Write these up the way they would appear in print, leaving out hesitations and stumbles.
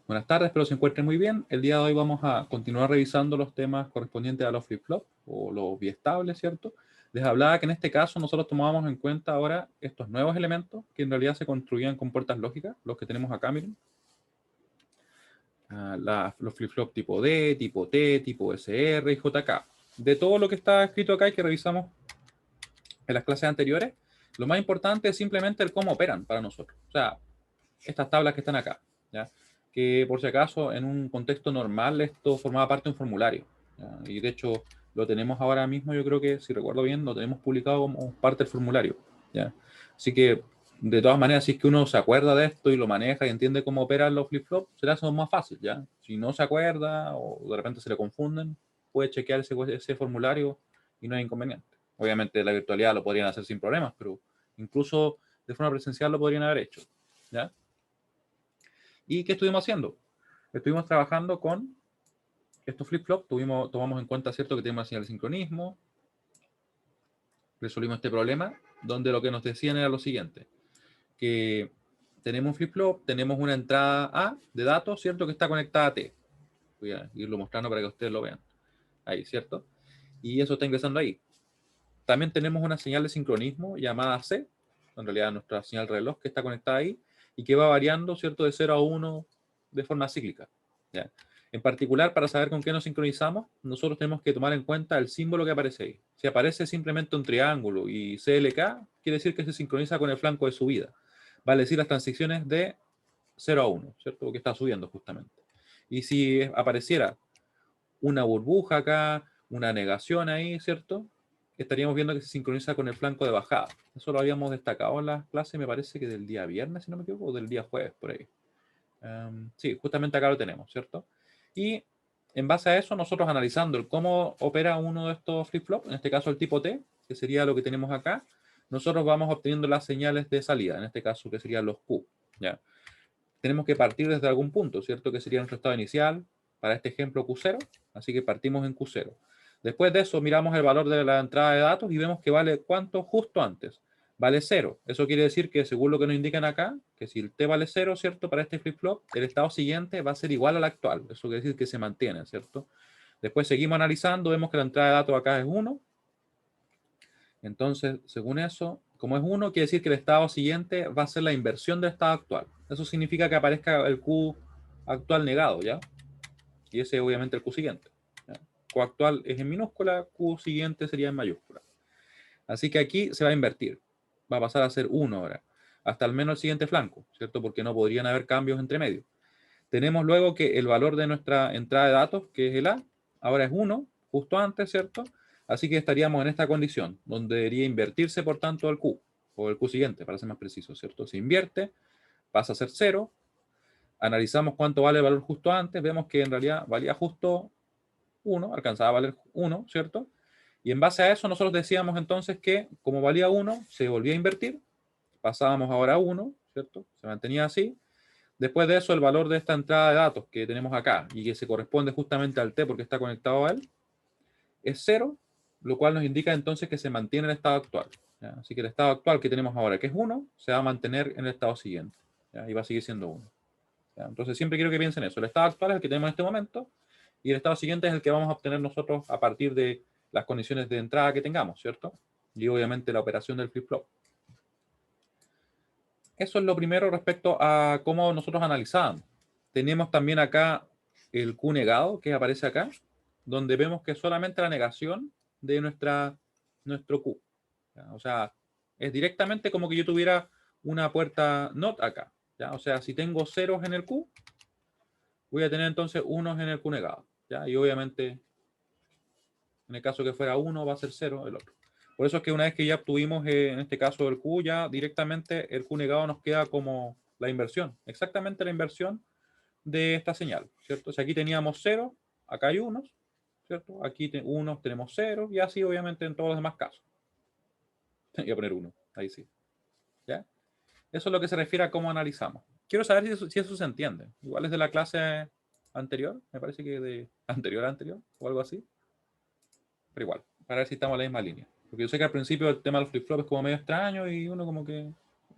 Buenas tardes, espero se encuentren muy bien. El día de hoy vamos a continuar revisando los temas correspondientes a los flip-flop o los biestables, ¿cierto? Les hablaba que en este caso nosotros tomábamos en cuenta ahora estos nuevos elementos que en realidad se construían con puertas lógicas, los que tenemos acá, miren. Los flip-flop tipo D, tipo T, tipo SR y JK. De todo lo que está escrito acá y que revisamos en las clases anteriores, lo más importante es simplemente el cómo operan para nosotros. O sea, estas tablas que están acá, ¿ya? Que por si acaso en un contexto normal esto formaba parte de un formulario, ¿ya? Y de hecho lo tenemos ahora mismo, yo creo que si recuerdo bien, lo tenemos publicado como parte del formulario, ¿ya? Así que de todas maneras, si es que uno se acuerda de esto y lo maneja y entiende cómo operan los flip-flops, será eso más fácil, ¿ya? Si no se acuerda o de repente se le confunden, puede chequear ese formulario y no hay inconveniente. Obviamente la virtualidad lo podrían hacer sin problemas, pero incluso de forma presencial lo podrían haber hecho, ¿ya? ¿Y qué estuvimos haciendo? Estuvimos trabajando con estos flip-flops, tomamos en cuenta, ¿cierto?, que tenemos señal de sincronismo, resolvimos este problema, donde lo que nos decían era lo siguiente, que tenemos un flip-flop, tenemos una entrada A de datos, ¿cierto?, que está conectada a T. Voy a irlo mostrando para que ustedes lo vean. Ahí, ¿cierto? Y eso está ingresando ahí. También tenemos una señal de sincronismo llamada C, en realidad nuestra señal reloj que está conectada ahí, y que va variando, ¿cierto?, de 0 a 1 de forma cíclica, ¿ya? En particular, para saber con qué nos sincronizamos, nosotros tenemos que tomar en cuenta el símbolo que aparece ahí. Si aparece simplemente un triángulo y CLK, quiere decir que se sincroniza con el flanco de subida. Vale decir las transiciones de 0 a 1, ¿cierto? Porque está subiendo justamente. Y si apareciera una burbuja acá, una negación ahí, ¿cierto? Estaríamos viendo que se sincroniza con el flanco de bajada. Eso lo habíamos destacado en las clases, me parece que del día viernes, si no me equivoco, o del día jueves, por ahí. Sí, justamente acá lo tenemos, ¿cierto? Y en base a eso, nosotros analizando el cómo opera uno de estos flip-flops, en este caso el tipo T, que sería lo que tenemos acá, nosotros vamos obteniendo las señales de salida, en este caso que serían los Q, ¿ya? Tenemos que partir desde algún punto, ¿cierto? Que sería nuestro estado inicial, para este ejemplo Q0, así que partimos en Q0. Después de eso miramos el valor de la entrada de datos y vemos que vale ¿cuánto? Justo antes. Vale 0. Eso quiere decir que según lo que nos indican acá, que si el T vale 0, ¿cierto? Para este flip-flop, el estado siguiente va a ser igual al actual. Eso quiere decir que se mantiene, ¿cierto? Después seguimos analizando, vemos que la entrada de datos acá es 1. Entonces, según eso, como es 1, quiere decir que el estado siguiente va a ser la inversión del estado actual. Eso significa que aparezca el Q actual negado, ¿ya? Y ese obviamente el Q siguiente, ¿ya? Q actual es en minúscula, Q siguiente sería en mayúscula. Así que aquí se va a invertir. Va a pasar a ser 1 ahora, hasta al menos el siguiente flanco, ¿cierto? Porque no podrían haber cambios entre medio. Tenemos luego que el valor de nuestra entrada de datos, que es el A, ahora es 1, justo antes, ¿cierto? Así que estaríamos en esta condición, donde debería invertirse, por tanto, el Q, o el Q siguiente, para ser más preciso, ¿cierto? Se invierte, pasa a ser 0, analizamos cuánto vale el valor justo antes, vemos que en realidad valía justo 1, alcanzaba a valer 1, ¿cierto? Y en base a eso nosotros decíamos entonces que como valía 1, se volvía a invertir, pasábamos ahora a 1, ¿cierto? Se mantenía así. Después de eso, el valor de esta entrada de datos que tenemos acá y que se corresponde justamente al T porque está conectado a él, es 0, lo cual nos indica entonces que se mantiene el estado actual, ¿ya? Así que el estado actual que tenemos ahora, que es 1, se va a mantener en el estado siguiente, ¿ya? Y va a seguir siendo 1. ¿Ya? Entonces siempre quiero que piensen eso. El estado actual es el que tenemos en este momento y el estado siguiente es el que vamos a obtener nosotros a partir de las condiciones de entrada que tengamos, ¿cierto? Y obviamente la operación del flip-flop. Eso es lo primero respecto a cómo nosotros analizábamos. Tenemos también acá el Q negado que aparece acá, donde vemos que es solamente la negación de nuestro Q. ¿Ya? O sea, es directamente como que yo tuviera una puerta NOT acá. ¿Ya? O sea, si tengo ceros en el Q, voy a tener entonces unos en el Q negado. ¿Ya? Y obviamente, en el caso que fuera 1, va a ser 0 el otro. Por eso es que una vez que ya obtuvimos, en este caso el Q, ya directamente el Q negado nos queda como la inversión, exactamente la inversión de esta señal, ¿cierto? Si aquí teníamos 0, acá hay unos, ¿cierto? Aquí unos tenemos 0 y así obviamente en todos los demás casos. Voy a poner 1, ahí sí. ¿Ya? Eso es lo que se refiere a cómo analizamos. Quiero saber si eso se entiende. Igual es de la clase anterior, me parece que de anterior a anterior o algo así. Pero igual, para ver si estamos en la misma línea. Porque yo sé que al principio el tema de los flip-flops es como medio extraño y uno como que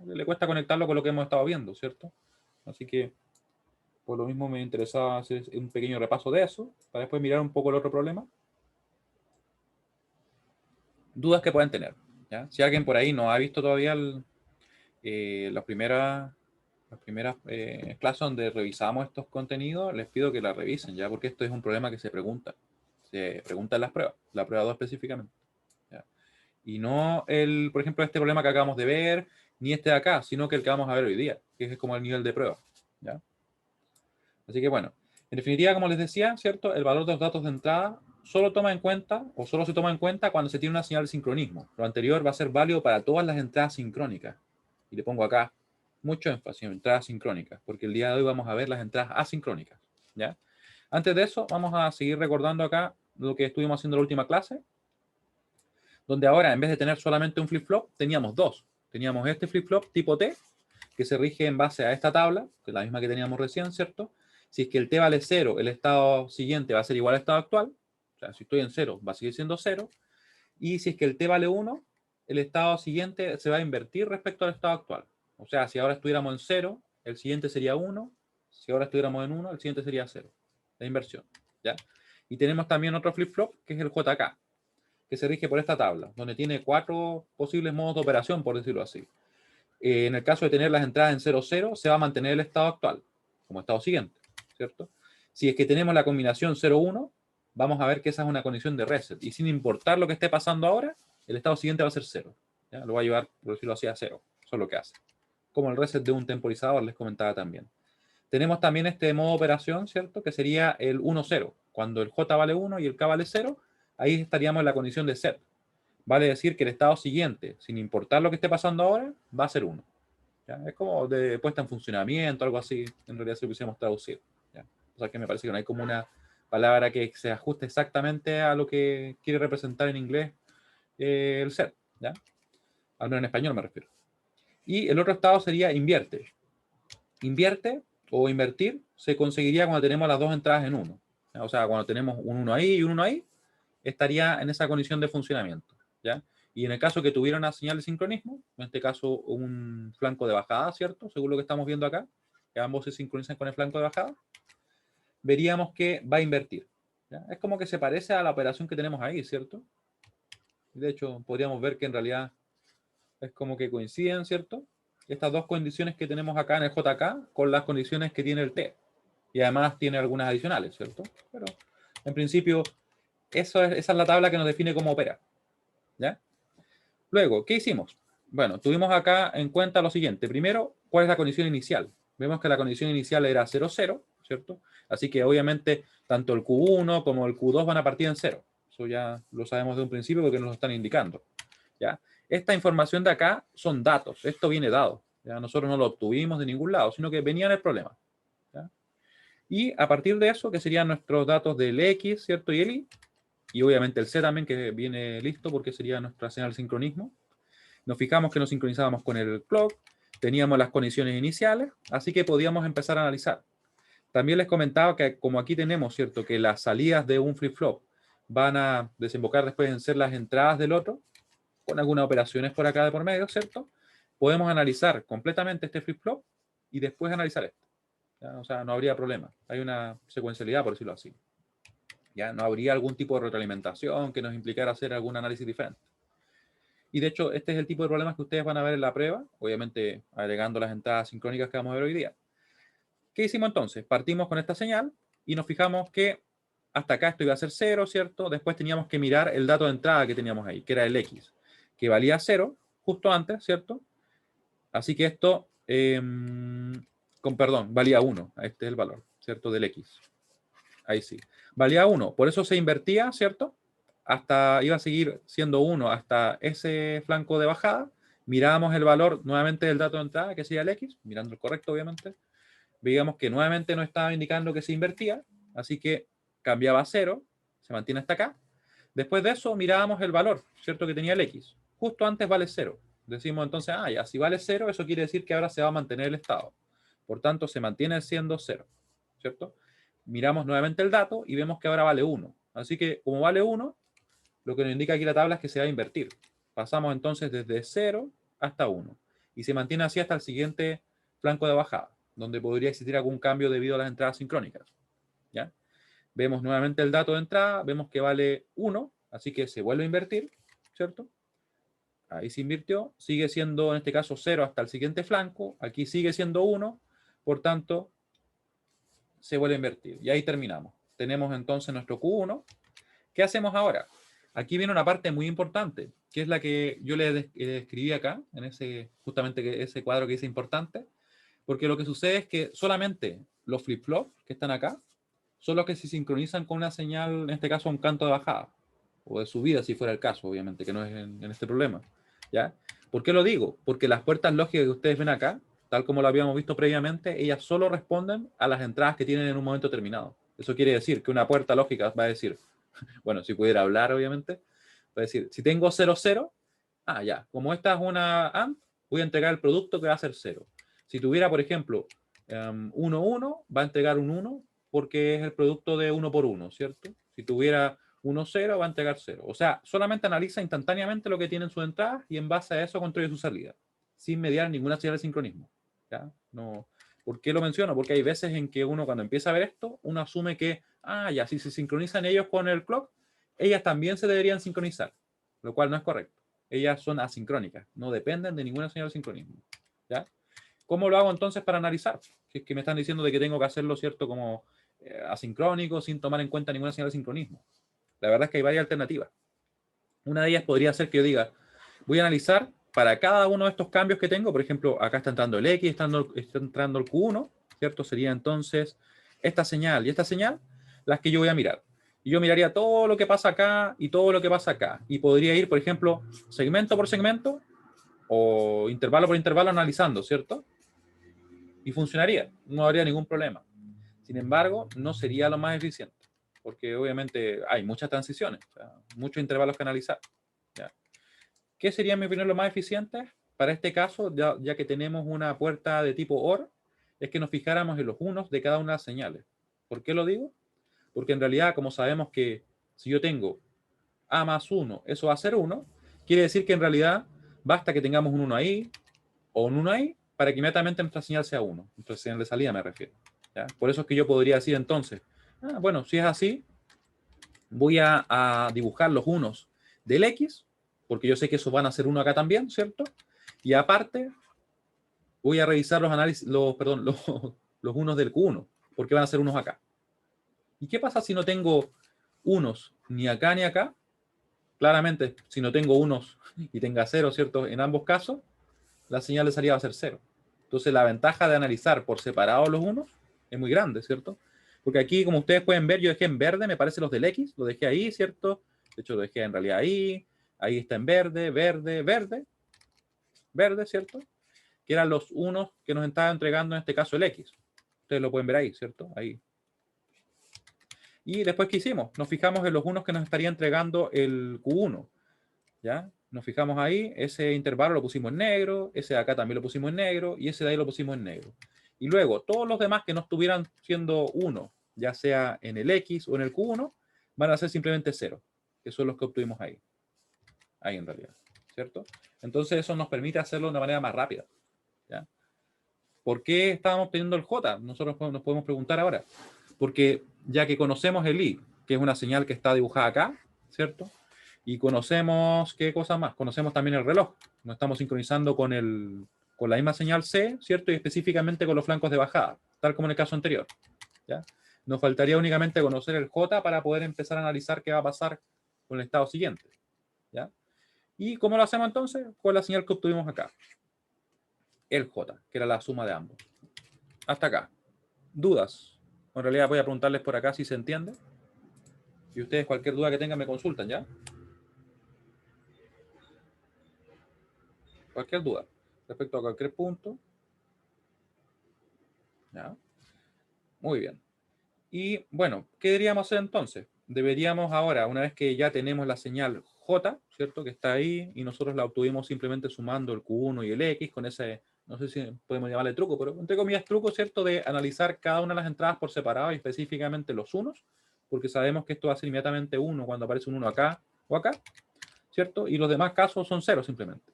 le cuesta conectarlo con lo que hemos estado viendo, ¿cierto? Así que Por lo mismo me interesaba hacer un pequeño repaso de eso, para después mirar un poco el otro problema. Dudas que pueden tener, ¿ya? Si alguien por ahí no ha visto todavía las primeras clases donde revisamos estos contenidos, les pido que la revisen, ¿ya? Porque esto es un problema que se pregunta en las pruebas, la prueba 2 específicamente, ¿ya? Y no por ejemplo, este problema que acabamos de ver, ni este de acá, sino que el que vamos a ver hoy día, que es como el nivel de prueba, ¿ya? Así que bueno, en definitiva, como les decía, ¿cierto? El valor de los datos de entrada solo toma en cuenta, o solo se toma en cuenta cuando se tiene una señal de sincronismo. Lo anterior va a ser válido para todas las entradas sincrónicas. Y le pongo acá mucho énfasis en entradas sincrónicas, porque el día de hoy vamos a ver las entradas asincrónicas, ¿ya? Antes de eso, vamos a seguir recordando acá lo que estuvimos haciendo en la última clase, donde ahora, en vez de tener solamente un flip-flop, teníamos dos. Teníamos este flip-flop tipo T, que se rige en base a esta tabla, que es la misma que teníamos recién, ¿cierto? Si es que el T vale 0, el estado siguiente va a ser igual al estado actual. O sea, si estoy en 0, va a seguir siendo 0. Y si es que el T vale 1, el estado siguiente se va a invertir respecto al estado actual. O sea, si ahora estuviéramos en 0, el siguiente sería 1. Si ahora estuviéramos en 1, el siguiente sería 0. La inversión, ¿ya? Y tenemos también otro flip-flop, que es el JK, que se rige por esta tabla, donde tiene 4 posibles modos de operación, por decirlo así. En el caso de tener las entradas en 0, 0, se va a mantener el estado actual, como estado siguiente, ¿cierto? Si es que tenemos la combinación 0, 1, vamos a ver que esa es una condición de reset. Y sin importar lo que esté pasando ahora, el estado siguiente va a ser 0. ¿Ya? Lo va a llevar, por decirlo así, a 0. Eso es lo que hace. Como el reset de un temporizador, les comentaba también. Tenemos también este modo de operación, ¿cierto? Que sería el 1, 0. Cuando el J vale 1 y el K vale 0, ahí estaríamos en la condición de set. Vale decir que el estado siguiente, sin importar lo que esté pasando ahora, va a ser 1. ¿Ya? Es como de puesta en funcionamiento, algo así, en realidad si lo quisiéramos traducir. ¿Ya? O sea que me parece que no hay como una palabra que se ajuste exactamente a lo que quiere representar en inglés el set, ¿ya? Al menos en español me refiero. Y el otro estado sería invierte. Invierte o invertir se conseguiría cuando tenemos las dos entradas en 1. O sea, cuando tenemos un 1 ahí y un 1 ahí, estaría en esa condición de funcionamiento, ¿ya? Y en el caso que tuviera una señal de sincronismo, en este caso un flanco de bajada, ¿cierto? Según lo que estamos viendo acá, que ambos se sincronizan con el flanco de bajada, veríamos que va a invertir, ¿ya? Es como que se parece a la operación que tenemos ahí, ¿cierto? De hecho, podríamos ver que en realidad es como que coinciden, ¿cierto? Estas dos condiciones que tenemos acá en el JK con las condiciones que tiene el T. Y además tiene algunas adicionales, ¿cierto? Pero en principio, esa es la tabla que nos define cómo opera, ¿ya? Luego, ¿qué hicimos? Bueno, tuvimos acá en cuenta lo siguiente. Primero, ¿cuál es la condición inicial? Vemos que la condición inicial era 0, 0, ¿cierto? Así que obviamente tanto el Q1 como el Q2 van a partir en 0. Eso ya lo sabemos de un principio porque nos lo están indicando, ¿ya? Esta información de acá son datos. Esto viene dado, ¿ya? Nosotros no lo obtuvimos de ningún lado, sino que venía en el problema, ¿ya? Y a partir de eso, que serían nuestros datos del X, ¿cierto? Y el y obviamente el C también, que viene listo porque sería nuestra señal de sincronismo. Nos fijamos que nos sincronizábamos con el clock, teníamos las condiciones iniciales, así que podíamos empezar a analizar. También les comentaba que como aquí tenemos, ¿cierto?, que las salidas de un flip-flop van a desembocar después en ser las entradas del otro, con algunas operaciones por acá de por medio, ¿cierto? Podemos analizar completamente este flip-flop y después analizar esto, ¿ya? O sea, no habría problema. Hay una secuencialidad, por decirlo así. Ya no habría algún tipo de retroalimentación que nos implicara hacer algún análisis diferente. Y de hecho, este es el tipo de problemas que ustedes van a ver en la prueba, obviamente agregando las entradas sincrónicas que vamos a ver hoy día. ¿Qué hicimos entonces? Partimos con esta señal y nos fijamos que hasta acá esto iba a ser 0, ¿cierto? Después teníamos que mirar el dato de entrada que teníamos ahí, que era el X, que valía 0 justo antes, ¿cierto? Así que esto, perdón, valía 1. Este es el valor, ¿cierto? Del X. Ahí sí. Valía 1. Por eso se invertía, ¿cierto? Iba a seguir siendo 1 hasta ese flanco de bajada. Mirábamos el valor nuevamente del dato de entrada, que sería el X, mirando el correcto, obviamente. Veíamos que nuevamente nos estaba indicando que se invertía, así que cambiaba a 0, se mantiene hasta acá. Después de eso mirábamos el valor, ¿cierto? Que tenía el X. Justo antes vale 0. Decimos entonces, ya, si vale 0, eso quiere decir que ahora se va a mantener el estado. Por tanto, se mantiene siendo 0, ¿cierto? Miramos nuevamente el dato y vemos que ahora vale 1. Así que como vale 1, lo que nos indica aquí la tabla es que se va a invertir. Pasamos entonces desde 0 hasta 1. Y se mantiene así hasta el siguiente flanco de bajada. donde podría existir algún cambio debido a las entradas sincrónicas. ¿Ya? Vemos nuevamente el dato de entrada, vemos que vale 1, así que se vuelve a invertir, ¿cierto? Ahí se invirtió, sigue siendo en este caso 0 hasta el siguiente flanco, aquí sigue siendo 1, por tanto, se vuelve a invertir. Y ahí terminamos. Tenemos entonces nuestro Q1. ¿Qué hacemos ahora? Aquí viene una parte muy importante, que es la que yo le escribí acá, en justamente ese cuadro que dice importante, porque lo que sucede es que solamente los flip-flops que están acá son los que se sincronizan con una señal, en este caso un canto de bajada, o de subida si fuera el caso, obviamente, que no es en este problema. ¿Ya? ¿Por qué lo digo? Porque las puertas lógicas que ustedes ven acá, tal como lo habíamos visto previamente, ellas solo responden a las entradas que tienen en un momento determinado. Eso quiere decir que una puerta lógica va a decir, bueno, si pudiera hablar, obviamente, va a decir, si tengo 0, 0, ya, como esta es una AND, voy a entregar el producto que va a ser 0. Si tuviera, por ejemplo, 1, 1, va a entregar un 1 porque es el producto de 1 por 1, ¿cierto? Si tuviera 1, 0, va a entregar 0. O sea, solamente analiza instantáneamente lo que tiene en su entrada y en base a eso construye su salida, sin mediar ninguna señal de sincronismo. ¿Ya? No. ¿Por qué lo menciono? Porque hay veces en que uno cuando empieza a ver esto, uno asume que, ya, si se sincronizan ellos con el clock, ellas también se deberían sincronizar, lo cual no es correcto. Ellas son asincrónicas, no dependen de ninguna señal de sincronismo. ¿Ya? ¿Cómo lo hago entonces para analizar? Si es que me están diciendo de que tengo que hacerlo, ¿cierto? Como asincrónico, sin tomar en cuenta ninguna señal de sincronismo. La verdad es que hay varias alternativas. Una de ellas podría ser que yo diga, voy a analizar para cada uno de estos cambios que tengo, por ejemplo, acá está entrando el X, está entrando el Q1, ¿cierto? Sería entonces esta señal y esta señal las que yo voy a mirar. Y yo miraría todo lo que pasa acá y todo lo que pasa acá. Y podría ir, por ejemplo, segmento por segmento o intervalo por intervalo analizando, ¿cierto? Y funcionaría, no habría ningún problema. Sin embargo, no sería lo más eficiente, porque obviamente hay muchas transiciones, o sea, muchos intervalos que analizar. ¿Ya? ¿Qué sería, en mi opinión, lo más eficiente? Para este caso, ya que tenemos una puerta de tipo OR, es que nos fijáramos en los unos de cada una de las señales. ¿Por qué lo digo? Porque en realidad, como sabemos que si yo tengo A más 1, eso va a ser 1, quiere decir que en realidad basta que tengamos un 1 ahí o un 1 ahí para que inmediatamente nuestra señal sea 1. Nuestra señal de salida me refiero. ¿Ya? Por eso es que yo podría decir entonces, bueno, si es así, voy a dibujar los unos del X, porque yo sé que esos van a ser 1 acá también, ¿cierto? Y aparte, voy a revisar los análisis, los unos del Q1, porque van a ser unos acá. ¿Y qué pasa si no tengo unos ni acá ni acá? Claramente, si no tengo unos y tenga 0, ¿cierto? En ambos casos, la señal de salida va a ser 0. Entonces, la ventaja de analizar por separado los unos es muy grande, ¿cierto? Porque aquí, como ustedes pueden ver, yo dejé en verde, me parece los del X, lo dejé ahí, ¿cierto? De hecho, lo dejé en realidad ahí está en verde, verde, verde, verde, ¿cierto? Que eran los unos que nos estaba entregando en este caso el X. Ustedes lo pueden ver ahí, ¿cierto? Ahí. Y después, ¿qué hicimos? Nos fijamos en los unos que nos estaría entregando el Q1, ¿ya? Nos fijamos ahí, ese intervalo lo pusimos en negro, ese de acá también lo pusimos en negro, y ese de ahí lo pusimos en negro. Y luego, todos los demás que no estuvieran siendo 1, ya sea en el X o en el Q1, van a ser simplemente 0, que son los que obtuvimos ahí. Ahí en realidad, ¿cierto? Entonces eso nos permite hacerlo de una manera más rápida, ¿ya? ¿Por qué estábamos obteniendo el J? Nosotros nos podemos preguntar ahora. Porque ya que conocemos el I, que es una señal que está dibujada acá, ¿cierto? Y conocemos, ¿qué cosa más? Conocemos también el reloj. Nos estamos sincronizando con la misma señal C, ¿cierto? Y específicamente con los flancos de bajada, tal como en el caso anterior, ¿ya? Nos faltaría únicamente conocer el J para poder empezar a analizar qué va a pasar con el estado siguiente, ¿ya? ¿Y cómo lo hacemos entonces? Con la señal que obtuvimos acá. El J, que era la suma de ambos. Hasta acá. ¿Dudas? En realidad voy a preguntarles por acá si se entiende. Y ustedes cualquier duda que tengan me consultan, ¿ya? Cualquier duda respecto a cualquier punto. ¿Ya? Muy bien. Y bueno, ¿qué deberíamos hacer entonces? Deberíamos ahora, una vez que ya tenemos la señal J, ¿cierto? Que está ahí y nosotros la obtuvimos simplemente sumando el Q1 y el X con ese, no sé si podemos llamarle truco, pero entre comillas truco, ¿cierto? De analizar cada una de las entradas por separado y específicamente los unos, porque sabemos que esto va a ser inmediatamente 1 cuando aparece un 1 acá o acá, ¿cierto? Y los demás casos son 0 simplemente.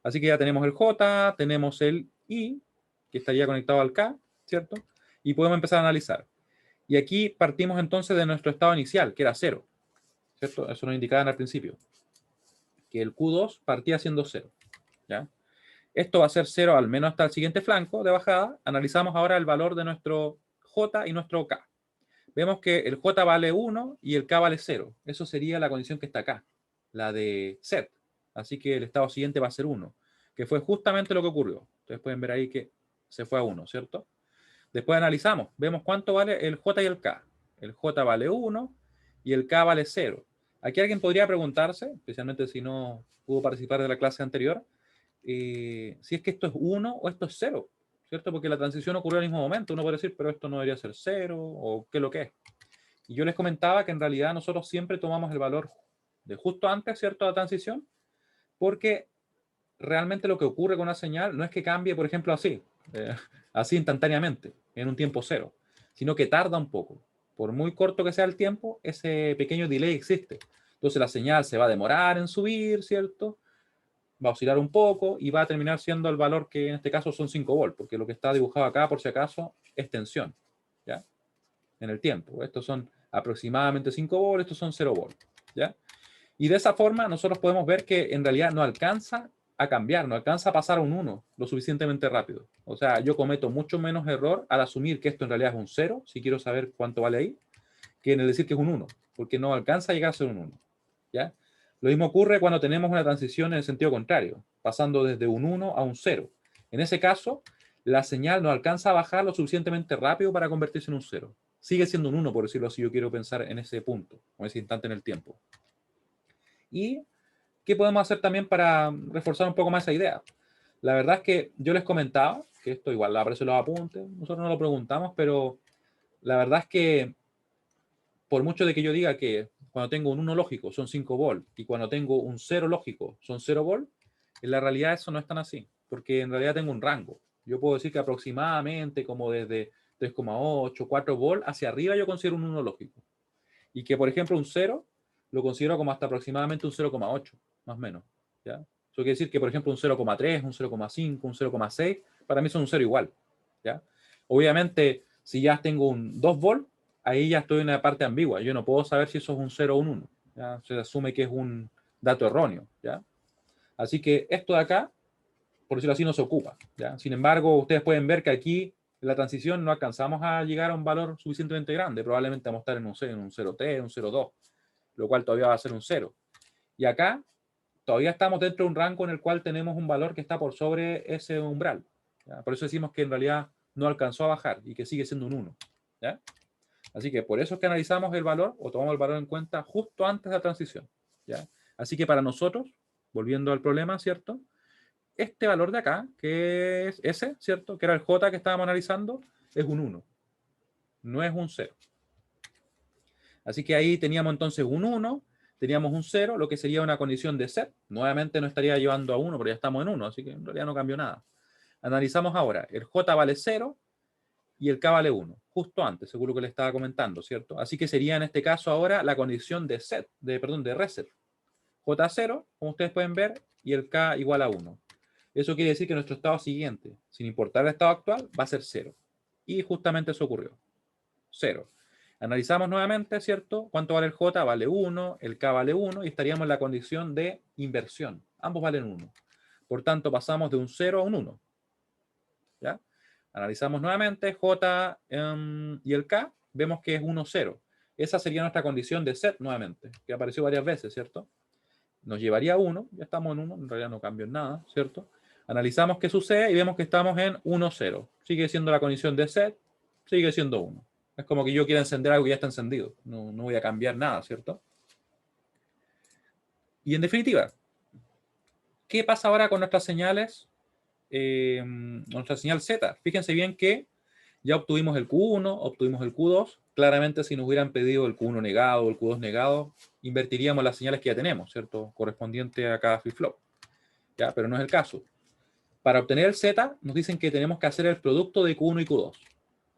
Así que ya tenemos el J, tenemos el I, que estaría conectado al K, ¿cierto? Y podemos empezar a analizar. Y aquí partimos entonces de nuestro estado inicial, que era 0, ¿cierto? Eso nos indicaban al principio, que el Q2 partía siendo 0, ¿ya? Esto va a ser 0 al menos hasta el siguiente flanco de bajada. Analizamos ahora el valor de nuestro J y nuestro K. Vemos que el J vale 1 y el K vale 0. Eso sería la condición que está acá, la de set. Así que el estado siguiente va a ser 1, que fue justamente lo que ocurrió. Ustedes pueden ver ahí que se fue a 1, ¿cierto? Después analizamos, vemos cuánto vale el J y el K. El J vale 1 y el K vale 0. Aquí alguien podría preguntarse, especialmente si no pudo participar de la clase anterior, si es que esto es 1 o esto es 0, ¿cierto? Porque la transición ocurrió al mismo momento. Uno puede decir, pero esto no debería ser 0 o qué es lo que es. Y yo les comentaba que en realidad nosotros siempre tomamos el valor de justo antes, ¿cierto?, de la transición, porque realmente lo que ocurre con una señal no es que cambie, por ejemplo, así, así instantáneamente, en un tiempo 0, sino que tarda un poco. Por muy corto que sea el tiempo, ese pequeño delay existe. Entonces la señal se va a demorar en subir, ¿cierto? Va a oscilar un poco y va a terminar siendo el valor que en este caso son 5 volts, porque lo que está dibujado acá, por si acaso, es tensión, ¿ya? En el tiempo. Estos son aproximadamente 5 volts, estos son 0 volts, ¿ya? Y de esa forma nosotros podemos ver que en realidad no alcanza a cambiar, no alcanza a pasar a un 1 lo suficientemente rápido. O sea, yo cometo mucho menos error al asumir que esto en realidad es un 0, si quiero saber cuánto vale ahí, que en el decir que es un 1, porque no alcanza a llegar a ser un 1, ¿ya? Lo mismo ocurre cuando tenemos una transición en el sentido contrario, pasando desde un 1 a un 0. En ese caso, la señal no alcanza a bajar lo suficientemente rápido para convertirse en un 0. Sigue siendo un 1, por decirlo así, yo quiero pensar en ese punto, o en ese instante en el tiempo. ¿Y qué podemos hacer también para reforzar un poco más esa idea? La verdad es que yo les comentaba, que esto igual aparece en los apuntes, nosotros no lo preguntamos, pero la verdad es que por mucho de que yo diga que cuando tengo un 1 lógico son 5 volts y cuando tengo un 0 lógico son 0 volts, en la realidad eso no es tan así, porque en realidad tengo un rango. Yo puedo decir que aproximadamente como desde 3,8, 4 volts hacia arriba yo considero un 1 lógico. Y que, por ejemplo, un 0 lo considero como hasta aproximadamente un 0,8, más o menos, ¿ya? Eso quiere decir que, por ejemplo, un 0,3, un 0,5, un 0,6, para mí son un 0 igual, ¿ya? Obviamente, si ya tengo un 2 volt, ahí ya estoy en una parte ambigua. Yo no puedo saber si eso es un 0 o un 1, ¿ya? Se asume que es un dato erróneo, ¿ya? Así que esto de acá, por decirlo así, no se ocupa, ¿ya? Sin embargo, ustedes pueden ver que aquí en la transición no alcanzamos a llegar a un valor suficientemente grande. Probablemente vamos a estar en un 0,3, un 0,2, lo cual todavía va a ser un 0. Y acá todavía estamos dentro de un rango en el cual tenemos un valor que está por sobre ese umbral, ¿ya? Por eso decimos que en realidad no alcanzó a bajar y que sigue siendo un 1, ¿ya? Así que por eso es que analizamos el valor o tomamos el valor en cuenta justo antes de la transición, ¿ya? Así que para nosotros, volviendo al problema, ¿cierto?, este valor de acá, que es ese, ¿cierto?, que era el J que estábamos analizando, es un 1, no es un 0. Así que ahí teníamos entonces un 1, teníamos un 0, lo que sería una condición de set. Nuevamente no estaría llevando a 1, pero ya estamos en 1, así que en realidad no cambió nada. Analizamos ahora, el J vale 0 y el K vale 1, justo antes, según lo que le estaba comentando, ¿cierto? Así que sería en este caso ahora la condición de set, de reset. J0, como ustedes pueden ver, y el K igual a 1. Eso quiere decir que nuestro estado siguiente, sin importar el estado actual, va a ser 0. Y justamente eso ocurrió. 0. Analizamos nuevamente, ¿cierto? ¿Cuánto vale el J? Vale 1, el K vale 1 y estaríamos en la condición de inversión. Ambos valen 1. Por tanto, pasamos de un 0 a un 1. ¿Ya? Analizamos nuevamente J y el K, vemos que es 1, 0. Esa sería nuestra condición de set nuevamente, que apareció varias veces, ¿cierto? Nos llevaría a 1, ya estamos en 1, en realidad no cambio en nada, ¿cierto? Analizamos qué sucede y vemos que estamos en 1, 0. Sigue siendo la condición de set, sigue siendo 1. Es como que yo quiera encender algo que ya está encendido. No voy a cambiar nada, ¿cierto? Y en definitiva, ¿qué pasa ahora con nuestras señales? Nuestra señal Z. Fíjense bien que ya obtuvimos el Q1, obtuvimos el Q2. Claramente, si nos hubieran pedido el Q1 negado o el Q2 negado, invertiríamos las señales que ya tenemos, ¿cierto? Correspondiente a cada flip-flop. ¿Ya? Pero no es el caso. Para obtener el Z, nos dicen que tenemos que hacer el producto de Q1 y Q2,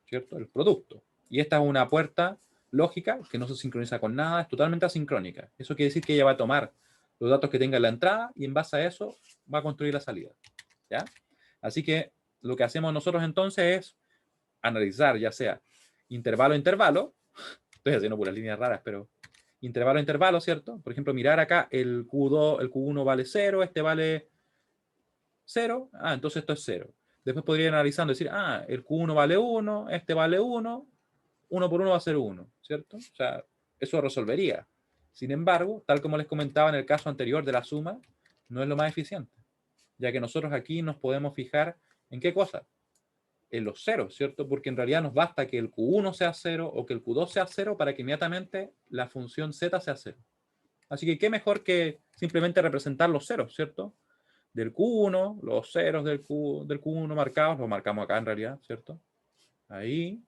¿cierto? El producto. Y esta es una puerta lógica que no se sincroniza con nada, es totalmente asincrónica. Eso quiere decir que ella va a tomar los datos que tenga en la entrada y en base a eso va a construir la salida, ¿ya? Así que lo que hacemos nosotros entonces es analizar ya sea intervalo a intervalo, estoy haciendo puras líneas raras, pero intervalo a intervalo, ¿cierto? Por ejemplo, mirar acá el Q2, el Q1 vale 0, este vale 0, entonces esto es 0. Después podría ir analizando, decir, el Q1 vale 1, este vale 1, 1 por 1 va a ser 1, ¿cierto? O sea, eso resolvería. Sin embargo, tal como les comentaba en el caso anterior de la suma, no es lo más eficiente, ya que nosotros aquí nos podemos fijar en qué cosa, en los ceros, ¿cierto? Porque en realidad nos basta que el Q1 sea 0 o que el Q2 sea 0 para que inmediatamente la función z sea 0. Así que qué mejor que simplemente representar los ceros, ¿cierto? Del Q1, los ceros del Q1 marcados, los marcamos acá en realidad, ¿cierto? Ahí,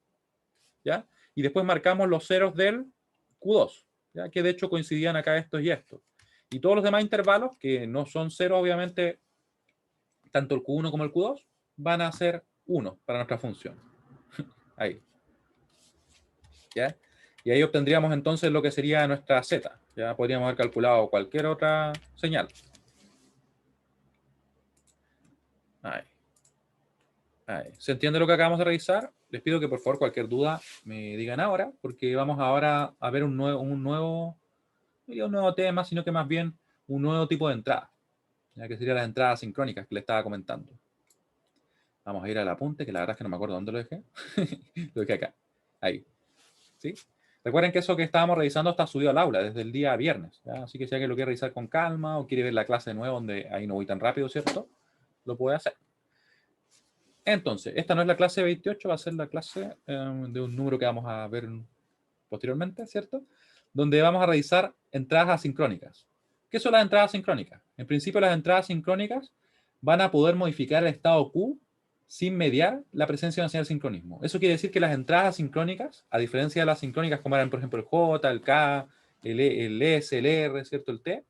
¿ya? Y después marcamos los ceros del Q2, ¿ya? Que de hecho coincidían acá estos y estos. Y todos los demás intervalos, que no son ceros, obviamente, tanto el Q1 como el Q2, van a ser 1 para nuestra función. Ahí. ¿Ya? Y ahí obtendríamos entonces lo que sería nuestra z. Ya podríamos haber calculado cualquier otra señal. Ahí. Ahí. ¿Se entiende lo que acabamos de revisar? Les pido que por favor cualquier duda me digan ahora, porque vamos ahora a ver un nuevo tema, sino que más bien un nuevo tipo de entrada, ya que serían las entradas sincrónicas que les estaba comentando. Vamos a ir al apunte, que la verdad es que no me acuerdo dónde lo dejé. Lo dejé acá. Ahí. ¿Sí? Recuerden que eso que estábamos revisando está subido al aula desde el día viernes, ¿ya? Así que si alguien lo quiere revisar con calma o quiere ver la clase de nuevo, donde ahí no voy tan rápido, ¿cierto? Lo puede hacer. Entonces, esta no es la clase 28, va a ser la clase de un número que vamos a ver posteriormente, ¿cierto? Donde vamos a revisar entradas asincrónicas. ¿Qué son las entradas asincrónicas? En principio, las entradas sincrónicas van a poder modificar el estado Q sin mediar la presencia de una señal de sincronismo. Eso quiere decir que las entradas asincrónicas, a diferencia de las sincrónicas como eran, por ejemplo, el J, el K, el S, el R, ¿cierto? El T,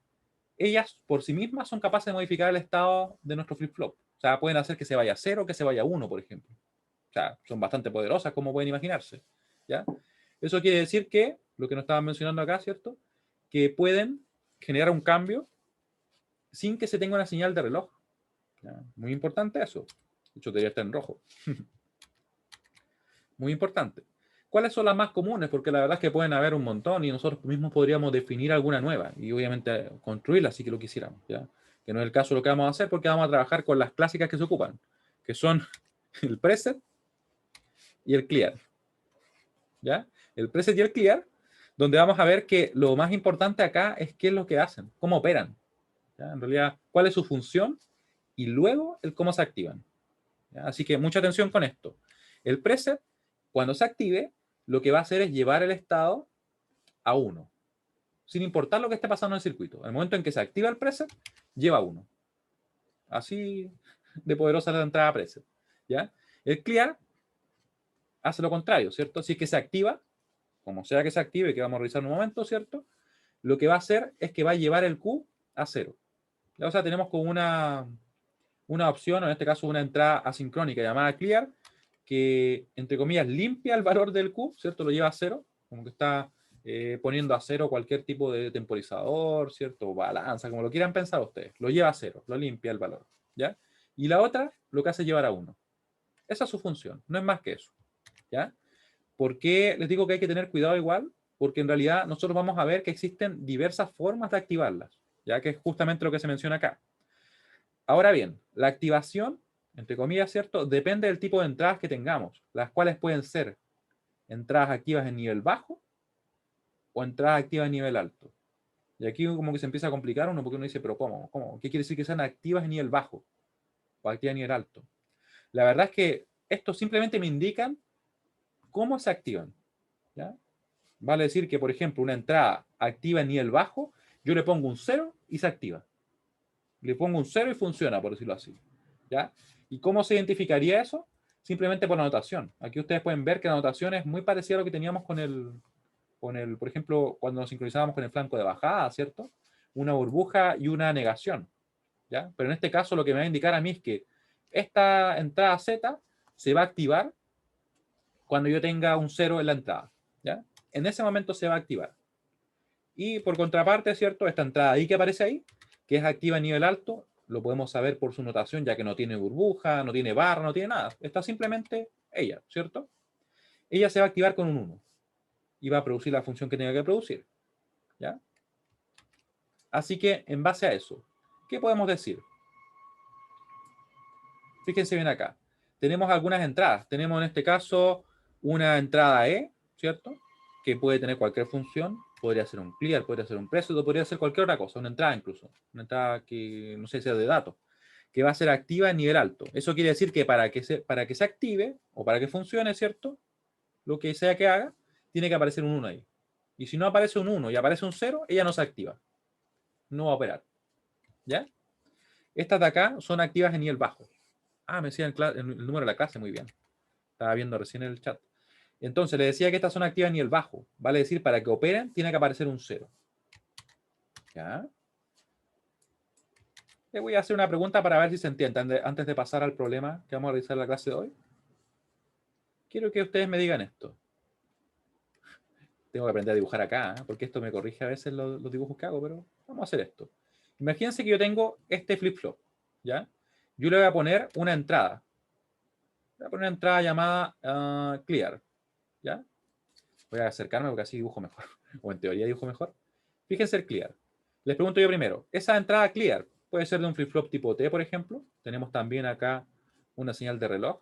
ellas por sí mismas son capaces de modificar el estado de nuestro flip-flop. O sea, pueden hacer que se vaya a 0 o que se vaya a 1, por ejemplo. O sea, son bastante poderosas, como pueden imaginarse. ¿Ya? Eso quiere decir que, lo que nos estaban mencionando acá, ¿cierto? Que pueden generar un cambio sin que se tenga una señal de reloj. ¿Ya? Muy importante eso. De hecho, debería estar en rojo. Muy importante. ¿Cuáles son las más comunes? Porque la verdad es que pueden haber un montón y nosotros mismos podríamos definir alguna nueva y obviamente construirla si que lo quisiéramos, ¿ya? Que no es el caso de lo que vamos a hacer porque vamos a trabajar con las clásicas que se ocupan, que son el preset y el clear, ¿ya? El preset y el clear, donde vamos a ver que lo más importante acá es qué es lo que hacen, cómo operan, ¿ya? En realidad, cuál es su función y luego el cómo se activan, ¿ya? Así que mucha atención con esto. El preset, cuando se active, lo que va a hacer es llevar el estado a 1, sin importar lo que esté pasando en el circuito. En el momento en que se activa el preset, lleva 1. Así de poderosa la entrada preset, ¿ya? El clear hace lo contrario, ¿cierto? Si es que se activa, como sea que se active, que vamos a revisar en un momento, ¿cierto? Lo que va a hacer es que va a llevar el Q a 0. O sea, tenemos como una opción, o en este caso una entrada asincrónica llamada clear, que, entre comillas, limpia el valor del Q, ¿cierto? Lo lleva a 0, como que está poniendo a 0 cualquier tipo de temporizador, ¿cierto? O balanza, como lo quieran pensar ustedes. Lo lleva a 0, lo limpia el valor, ¿ya? Y la otra lo que hace es llevar a 1. Esa es su función, no es más que eso, ¿ya? ¿Por qué les digo que hay que tener cuidado igual? Porque en realidad nosotros vamos a ver que existen diversas formas de activarlas, ya que es justamente lo que se menciona acá. Ahora bien, la activación, entre comillas, ¿cierto? Depende del tipo de entradas que tengamos, las cuales pueden ser entradas activas en nivel bajo o entradas activas en nivel alto. Y aquí como que se empieza a complicar uno porque uno dice, pero ¿cómo? ¿Cómo? ¿Qué quiere decir que sean activas en nivel bajo o activas en nivel alto? La verdad es que esto simplemente me indican cómo se activan, ¿ya? Vale decir que, por ejemplo, una entrada activa en nivel bajo, yo le pongo un 0 y se activa. Le pongo un 0 y funciona, por decirlo así, ¿ya? ¿Y cómo se identificaría eso? Simplemente por la notación. Aquí ustedes pueden ver que la notación es muy parecida a lo que teníamos por ejemplo, cuando nos sincronizábamos con el flanco de bajada, ¿cierto? Una burbuja y una negación, ¿ya? Pero en este caso lo que me va a indicar a mí es que esta entrada Z se va a activar cuando yo tenga un 0 en la entrada, ¿ya? En ese momento se va a activar. Y por contraparte, ¿cierto? Esta entrada ahí que aparece ahí, que es activa a nivel alto, lo podemos saber por su notación, ya que no tiene burbuja, no tiene barra, no tiene nada. Está simplemente ella, ¿cierto? ella se va a activar con un 1 y va a producir la función que tenga que producir. ¿Ya? Así que, en base a eso, ¿qué podemos decir? Fíjense bien acá. Tenemos algunas entradas. Tenemos en este caso una entrada E, ¿cierto? Que puede tener cualquier función. Podría ser un clear, podría ser un preset, o podría ser cualquier otra cosa, una entrada incluso. Una entrada que, no sé, sea de datos, que va a ser activa en nivel alto. Eso quiere decir que para que se active, o para que funcione, ¿cierto? Lo que sea que haga, tiene que aparecer un 1 ahí. Y si no aparece un 1 y aparece un 0, ella no se activa. No va a operar. ¿Ya? Estas de acá son activas en nivel bajo. Ah, me decían el número de la clase, muy bien. Estaba viendo recién en el chat. Entonces, le decía que estas son activas en nivel bajo. Vale decir, para que operen, tiene que aparecer un 0. ¿Ya? Le voy a hacer una pregunta para ver si se entiende antes de pasar al problema que vamos a realizar en la clase de hoy. Quiero que ustedes me digan esto. Tengo que aprender a dibujar acá, porque esto me corrige a veces los dibujos que hago, pero vamos a hacer esto. Imagínense que yo tengo este flip-flop, ¿ya? Yo le voy a poner una entrada. Voy a poner una entrada llamada clear, ¿ya? Voy a acercarme porque así dibujo mejor, o en teoría dibujo mejor. Fíjense el clear. Les pregunto yo primero, ¿esa entrada clear puede ser de un flip-flop tipo T, por ejemplo? Tenemos también acá una señal de reloj.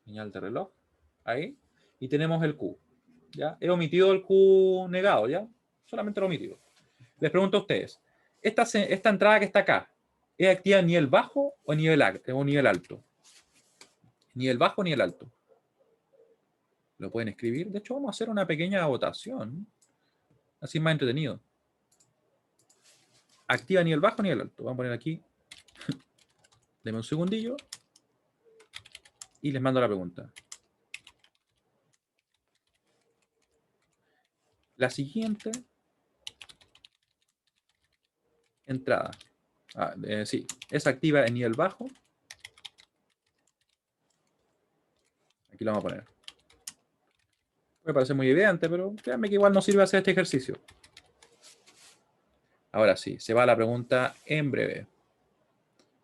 Señal de reloj. Ahí. Y tenemos el Q. ¿Ya? He omitido el Q negado, ¿ya? Solamente lo he omitido. Les pregunto a ustedes, esta entrada que está acá, ¿es activa en nivel bajo o nivel alto? ¿Nivel bajo o nivel alto? Lo pueden escribir. De hecho, vamos a hacer una pequeña votación. Así es más entretenido. Activa nivel bajo o nivel alto. Vamos a poner aquí. Deme un segundillo. Y les mando la pregunta. La siguiente entrada. Sí, es activa en nivel bajo. Aquí lo vamos a poner. Puede parecer muy evidente, pero créanme que igual no sirve hacer este ejercicio. Ahora sí, se va a la pregunta en breve.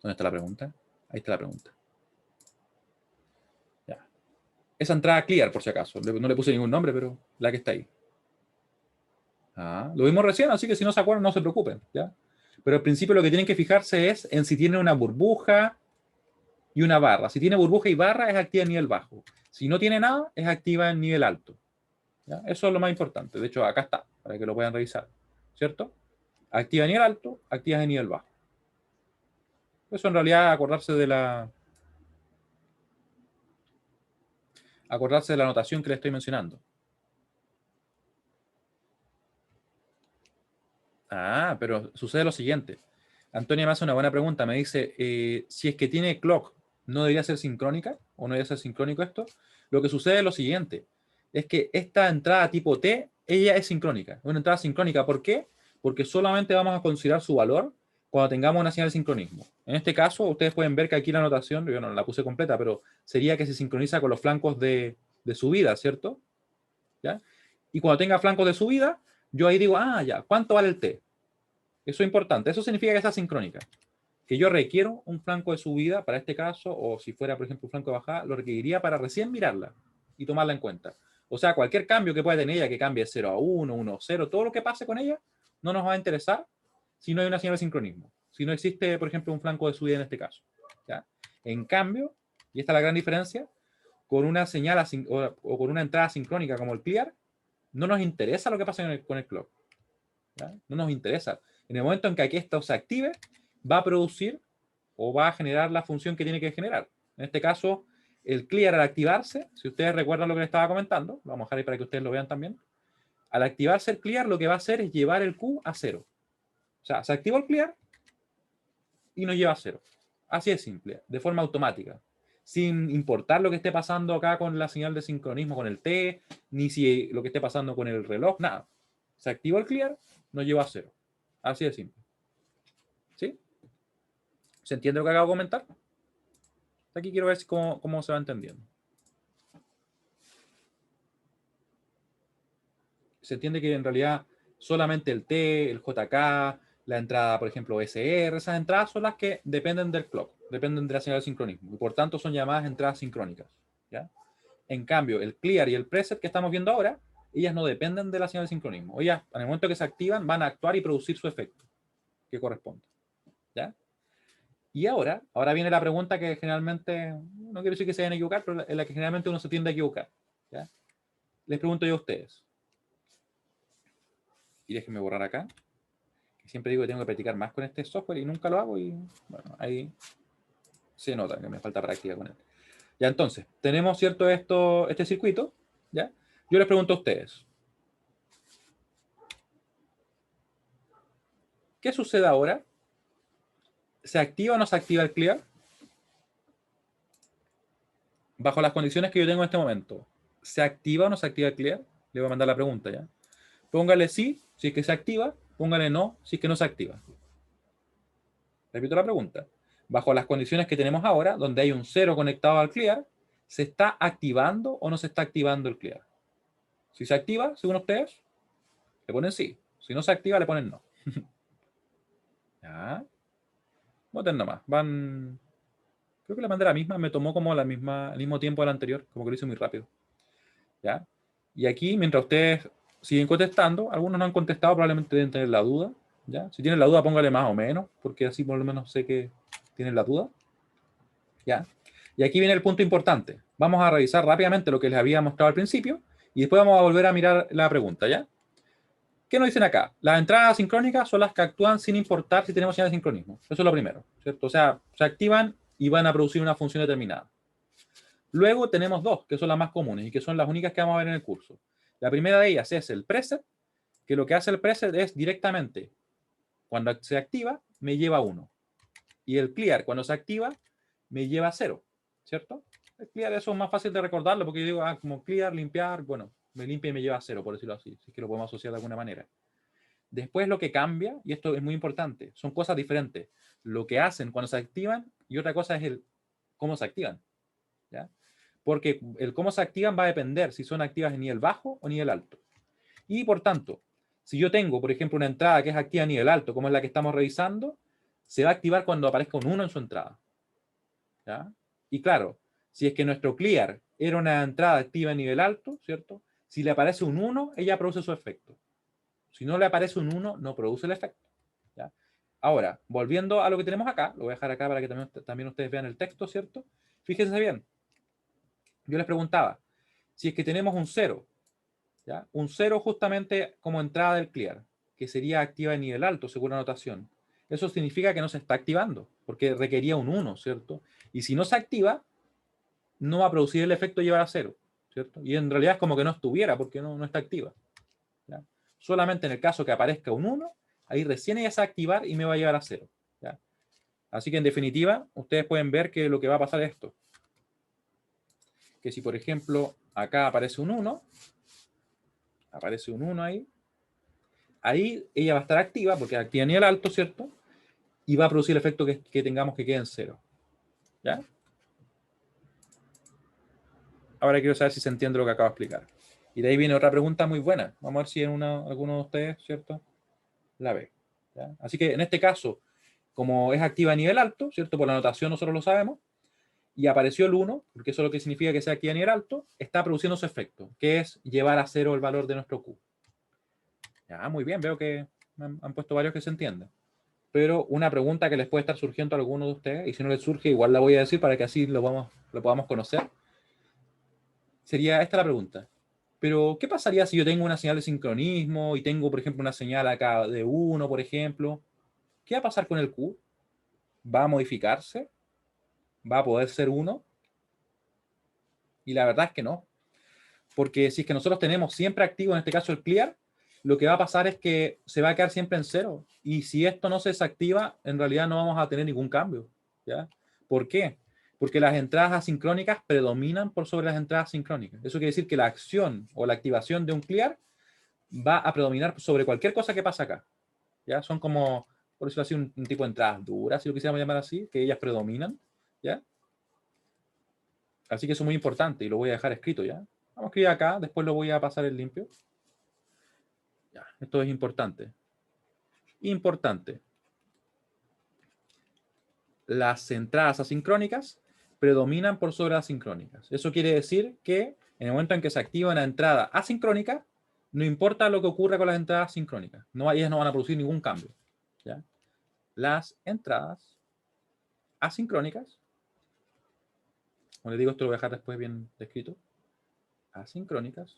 ¿Dónde está la pregunta? Ahí está la pregunta. Ya. Esa entrada clear, por si acaso. No le puse ningún nombre, pero la que está ahí. Lo vimos recién, así que si no se acuerdan, no se preocupen. ¿Ya? Pero al principio lo que tienen que fijarse es en si tiene una burbuja y una barra. Si tiene burbuja y barra, es activa en nivel bajo. Si no tiene nada, es activa en nivel alto. ¿Ya? Eso es lo más importante. De hecho, acá está, para que lo puedan revisar. ¿Cierto? Activa en nivel alto, activa en nivel bajo. Eso en realidad acordarse de la notación que le estoy mencionando. Pero sucede lo siguiente. Antonia me hace una buena pregunta. Me dice, si es que tiene clock, ¿no debería ser sincrónica? ¿O no debería ser sincrónico esto? Lo que sucede es lo siguiente. Es que esta entrada tipo T, ella es sincrónica. Una entrada sincrónica. ¿Por qué? Porque solamente vamos a considerar su valor cuando tengamos una señal de sincronismo. En este caso, ustedes pueden ver que aquí la notación, yo no la puse completa, pero sería que se sincroniza con los flancos de subida, ¿cierto? ¿Ya? Y cuando tenga flancos de subida, yo ahí digo, ya, ¿cuánto vale el T? Eso es importante. Eso significa que está sincrónica. Que yo requiero un flanco de subida para este caso, o si fuera, por ejemplo, un flanco de bajada, lo requeriría para recién mirarla y tomarla en cuenta. O sea, cualquier cambio que pueda tener ella, que cambie 0 a 1, 1 a 0, todo lo que pase con ella, no nos va a interesar si no hay una señal de sincronismo. Si no existe, por ejemplo, un flanco de subida en este caso. ¿Ya? En cambio, y esta es la gran diferencia, con una señal o con una entrada sincrónica como el clear, no nos interesa lo que pasa con el clock. ¿Ya? No nos interesa. En el momento en que aquí esto se active, va a producir o va a generar la función que tiene que generar. En este caso, el clear al activarse, si ustedes recuerdan lo que les estaba comentando, lo vamos a dejar ahí para que ustedes lo vean también. Al activarse el clear, lo que va a hacer es llevar el Q a 0. O sea, se activó el clear y nos lleva a 0. Así es simple, de forma automática. Sin importar lo que esté pasando acá con la señal de sincronismo con el T, ni si lo que esté pasando con el reloj, nada. Se activó el clear, nos lleva a 0. Así de simple. ¿Sí? ¿Se entiende lo que acabo de comentar? Aquí quiero ver cómo se va entendiendo. Se entiende que en realidad solamente el T, el JK, la entrada, por ejemplo, SR, esas entradas son las que dependen del clock, dependen de la señal de sincronismo, y por tanto son llamadas entradas sincrónicas. ¿Ya? En cambio, el clear y el preset que estamos viendo ahora, ellas no dependen de la señal de sincronismo. Ellas, en el momento que se activan, van a actuar y producir su efecto que corresponde. ¿Ya? Y ahora viene la pregunta que generalmente, no quiero decir que se vayan a equivocar, pero en la que generalmente uno se tiende a equivocar. ¿Ya? Les pregunto yo a ustedes. Y déjenme borrar acá. Que siempre digo que tengo que practicar más con este software y nunca lo hago. Y bueno, ahí se nota que me falta práctica con él. Ya, entonces, tenemos, ¿cierto? Este circuito. ¿Ya? Yo les pregunto a ustedes. ¿Qué sucede ahora? ¿Se activa o no se activa el clear? Bajo las condiciones que yo tengo en este momento, ¿se activa o no se activa el clear? Le voy a mandar la pregunta ya. Póngale sí, si es que se activa. Póngale no, si es que no se activa. Repito la pregunta. Bajo las condiciones que tenemos ahora, donde hay un 0 conectado al clear, ¿se está activando o no se está activando el clear? Si se activa, según ustedes, le ponen sí. Si no se activa, le ponen no. Ya. Voten nomás. Van. Creo que la mandé la misma. Me tomó como el mismo tiempo del anterior. Como que lo hice muy rápido. ¿Ya? Y aquí, mientras ustedes siguen contestando, algunos no han contestado, probablemente deben tener la duda. ¿Ya? Si tienen la duda, póngale más o menos, porque así por lo menos sé que tienen la duda. ¿Ya? Y aquí viene el punto importante. Vamos a revisar rápidamente lo que les había mostrado al principio y después vamos a volver a mirar la pregunta, ¿ya? ¿Qué nos dicen acá? Las entradas sincrónicas son las que actúan sin importar si tenemos señal de sincronismo. Eso es lo primero, ¿cierto? O sea, se activan y van a producir una función determinada. Luego tenemos dos, que son las más comunes y que son las únicas que vamos a ver en el curso. La primera de ellas es el preset, que lo que hace el preset es directamente, cuando se activa, me lleva a 1. Y el clear, cuando se activa, me lleva a 0, ¿cierto? El clear, eso es más fácil de recordarlo, porque yo digo, como clear, limpiar, bueno, me limpia y me lleva a 0, por decirlo así, si es que lo podemos asociar de alguna manera. Después lo que cambia, y esto es muy importante, son cosas diferentes. Lo que hacen cuando se activan y otra cosa es el cómo se activan, ¿ya? Porque el cómo se activan va a depender si son activas en nivel bajo o nivel alto. Y por tanto, si yo tengo, por ejemplo, una entrada que es activa a nivel alto, como es la que estamos revisando, se va a activar cuando aparezca un 1 en su entrada. ¿Ya? Y claro, si es que nuestro clear era una entrada activa a nivel alto, ¿cierto? Si le aparece un 1, ella produce su efecto. Si no le aparece un 1, no produce el efecto. ¿Ya? Ahora, volviendo a lo que tenemos acá, lo voy a dejar acá para que también ustedes vean el texto, ¿cierto? Fíjense bien. Yo les preguntaba, si es que tenemos un 0, ¿ya? Un 0 justamente como entrada del clear, que sería activa a nivel alto, según la notación. Eso significa que no se está activando, porque requería un 1, ¿cierto? Y si no se activa, no va a producir el efecto de llevar a 0, ¿cierto? Y en realidad es como que no estuviera, porque no está activa. ¿Ya? Solamente en el caso que aparezca un 1, ahí recién ella se va a activar y me va a llevar a 0. ¿Ya? Así que en definitiva, ustedes pueden ver que lo que va a pasar es esto. Que si, por ejemplo, acá aparece un 1, aparece un 1 ahí ella va a estar activa, porque activa a nivel alto, ¿cierto? Y va a producir el efecto que tengamos que quede en 0. ¿Ya? Ahora quiero saber si se entiende lo que acabo de explicar. Y de ahí viene otra pregunta muy buena. Vamos a ver si alguno de ustedes, ¿cierto? La ve. ¿Ya? Así que en este caso, como es activa a nivel alto, ¿cierto? Por la notación nosotros lo sabemos, y apareció el 1, porque eso es lo que significa que sea activa a nivel alto, está produciendo su efecto, que es llevar a 0 el valor de nuestro Q. Ya, muy bien, veo que han puesto varios que se entienden. Pero una pregunta que les puede estar surgiendo a alguno de ustedes, y si no les surge, igual la voy a decir para que así lo podamos conocer, sería esta la pregunta. Pero, ¿qué pasaría si yo tengo una señal de sincronismo y tengo, por ejemplo, una señal acá de 1, por ejemplo? ¿Qué va a pasar con el Q? ¿Va a modificarse? ¿Va a poder ser 1? Y la verdad es que no. Porque si es que nosotros tenemos siempre activo, en este caso el clear, lo que va a pasar es que se va a quedar siempre en 0. Y si esto no se desactiva, en realidad no vamos a tener ningún cambio. ¿Ya? ¿Por qué? Porque las entradas asincrónicas predominan por sobre las entradas sincrónicas. Eso quiere decir que la acción o la activación de un clear va a predominar sobre cualquier cosa que pasa acá. ¿Ya? Son como, por decirlo así, un tipo de entradas duras, si lo quisiéramos llamar así, que ellas predominan. ¿Ya? Así que eso es muy importante y lo voy a dejar escrito, ¿ya? Vamos a escribir acá, después lo voy a pasar en limpio. Ya, esto es importante. Importante. Las entradas asincrónicas predominan por sobre las sincrónicas. Eso quiere decir que En el momento en que se activa una entrada asincrónica, no importa lo que ocurra con las entradas sincrónicas. No, ellas no van a producir ningún cambio. ¿Ya? Las entradas asincrónicas, como les digo, esto lo voy a dejar después bien descrito, asincrónicas,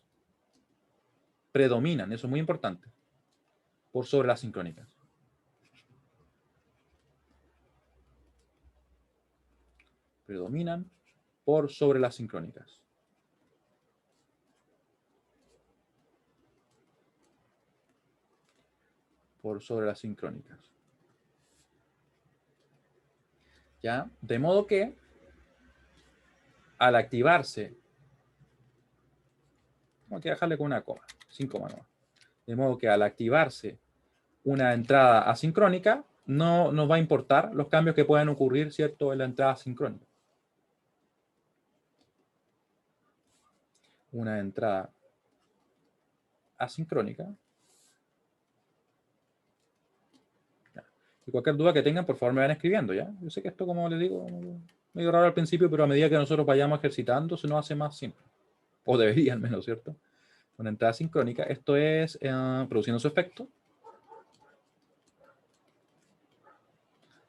predominan, eso es muy importante, por sobre las sincrónicas. Predominan por sobre las sincrónicas. Por sobre las sincrónicas. ¿Ya? De modo que al activarse, tengo que dejarle con una coma, sin coma nomás. De modo que al activarse una entrada asincrónica, no nos va a importar los cambios que puedan ocurrir, ¿cierto?, en la entrada sincrónica. Una entrada asincrónica. Y cualquier duda que tengan, por favor, me van escribiendo, ¿ya? Yo sé que esto, como les digo, medio raro al principio, pero a medida que nosotros vayamos ejercitando, se nos hace más simple. O debería, al menos, ¿cierto? Una entrada sincrónica. Esto es produciendo su efecto.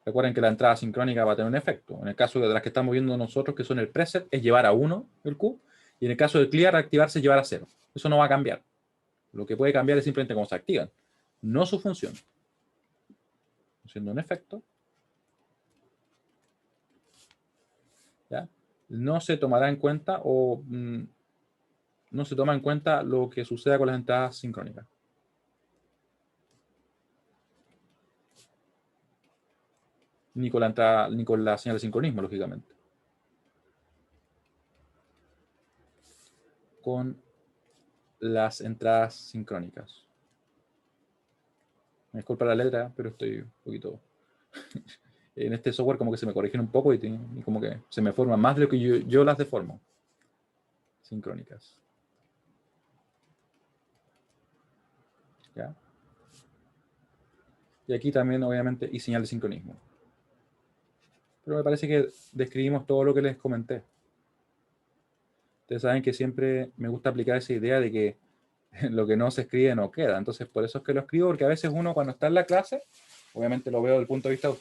Recuerden que la entrada sincrónica va a tener un efecto. En el caso de las que estamos viendo nosotros, que son el preset, es llevar a 1 el Q. Y en el caso del clear, activarse es llevar a 0. Eso no va a cambiar. Lo que puede cambiar es simplemente cómo se activan, no su función. Siendo un efecto, ¿ya? No se tomará en cuenta o no se toma en cuenta lo que suceda con las entradas sincrónicas. Ni con la entrada, ni con la señal de sincronismo, lógicamente. Con las entradas sincrónicas. Me disculpa la letra, pero estoy un poquito... en este software como que se me corrigen un poco y como que se me forman más de lo que yo las deformo. Sincrónicas. ¿Ya? Y aquí también, obviamente, y señal de sincronismo. Pero me parece que describimos todo lo que les comenté. Ustedes saben que siempre me gusta aplicar esa idea de que lo que no se escribe no queda. Entonces, por eso es que lo escribo, porque a veces uno cuando está en la clase, obviamente lo veo desde el punto de vista de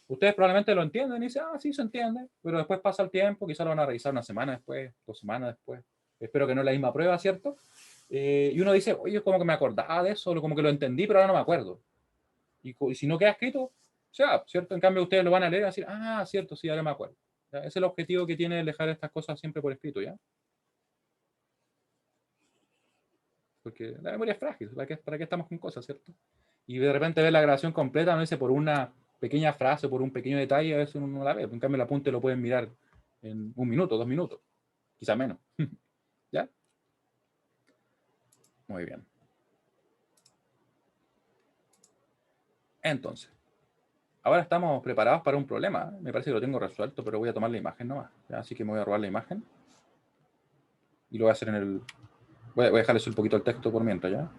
ustedes probablemente lo entienden y dicen, ah, sí, se entiende, pero después pasa el tiempo, quizás lo van a revisar una semana después, 2 semanas después. Espero que no es la misma prueba, ¿cierto? Y uno dice, oye, como que me acordaba de eso, como que lo entendí, pero ahora no me acuerdo. Y si no queda escrito, o sea, ¿cierto? En cambio, ustedes lo van a leer y van a decir, ah, cierto, sí, ahora me acuerdo. ¿Ya? Ese es el objetivo que tiene el dejar estas cosas siempre por escrito, ¿ya? Porque la memoria es frágil, ¿para qué estamos con cosas, cierto? Y de repente ver la grabación completa, no dice por una pequeña frase, por un pequeño detalle, a veces uno no la ve. En cambio, el apunte lo pueden mirar en 1 minuto, 2 minutos, quizá menos. ¿Ya? Muy bien. Entonces, ahora estamos preparados para un problema. Me parece que lo tengo resuelto, pero voy a tomar la imagen nomás. ¿Ya? Así que me voy a robar la imagen. Y lo voy a hacer en el... Voy a dejarles un poquito el texto por mientras, ¿ya?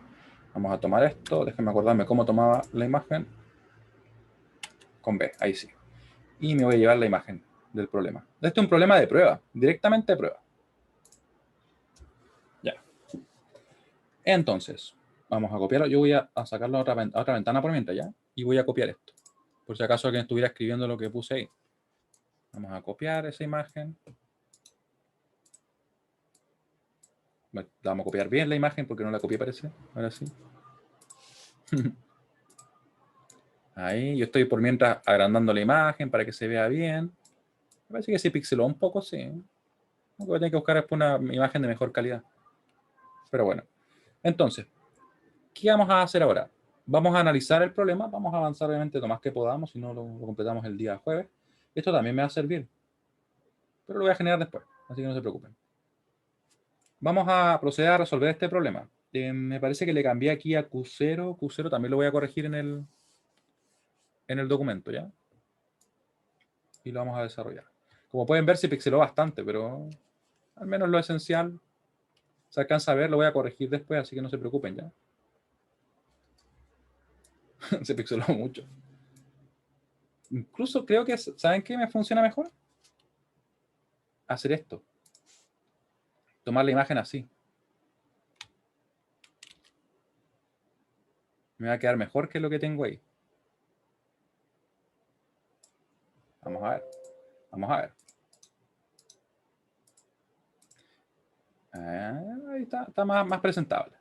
Vamos a tomar esto. Déjenme acordarme cómo tomaba la imagen. Con B, ahí sí. Y me voy a llevar la imagen del problema. Este es un problema de prueba, directamente de prueba. Ya. Entonces, vamos a copiarlo. Yo voy a sacarlo a otra ventana por mientras, ¿ya? Y voy a copiar esto. Por si acaso alguien estuviera escribiendo lo que puse ahí. Vamos a copiar esa imagen. Vamos a copiar bien la imagen porque no la copié, parece. Ahora sí. Ahí, yo estoy por mientras agrandando la imagen para que se vea bien. Me parece que se pixeló un poco, sí. Voy a tener que buscar después una imagen de mejor calidad. Pero bueno. Entonces, ¿qué vamos a hacer ahora? Vamos a analizar el problema, vamos a avanzar obviamente lo más que podamos, si no lo completamos el día jueves. Esto también me va a servir, pero lo voy a generar después, así que no se preocupen. Vamos a proceder a resolver este problema. Me parece que le cambié aquí a Q0. Q0 también lo voy a corregir en el documento, ¿ya? Y lo vamos a desarrollar. Como pueden ver, se pixeló bastante, pero al menos lo esencial se alcanza a ver, lo voy a corregir después, así que no se preocupen, ¿ya? Se pixeló mucho. Incluso creo que, ¿saben qué me funciona mejor? Hacer esto. tomar la imagen así. Me va a quedar mejor que lo que tengo ahí. Vamos a ver. Vamos a ver. Ahí está más presentable.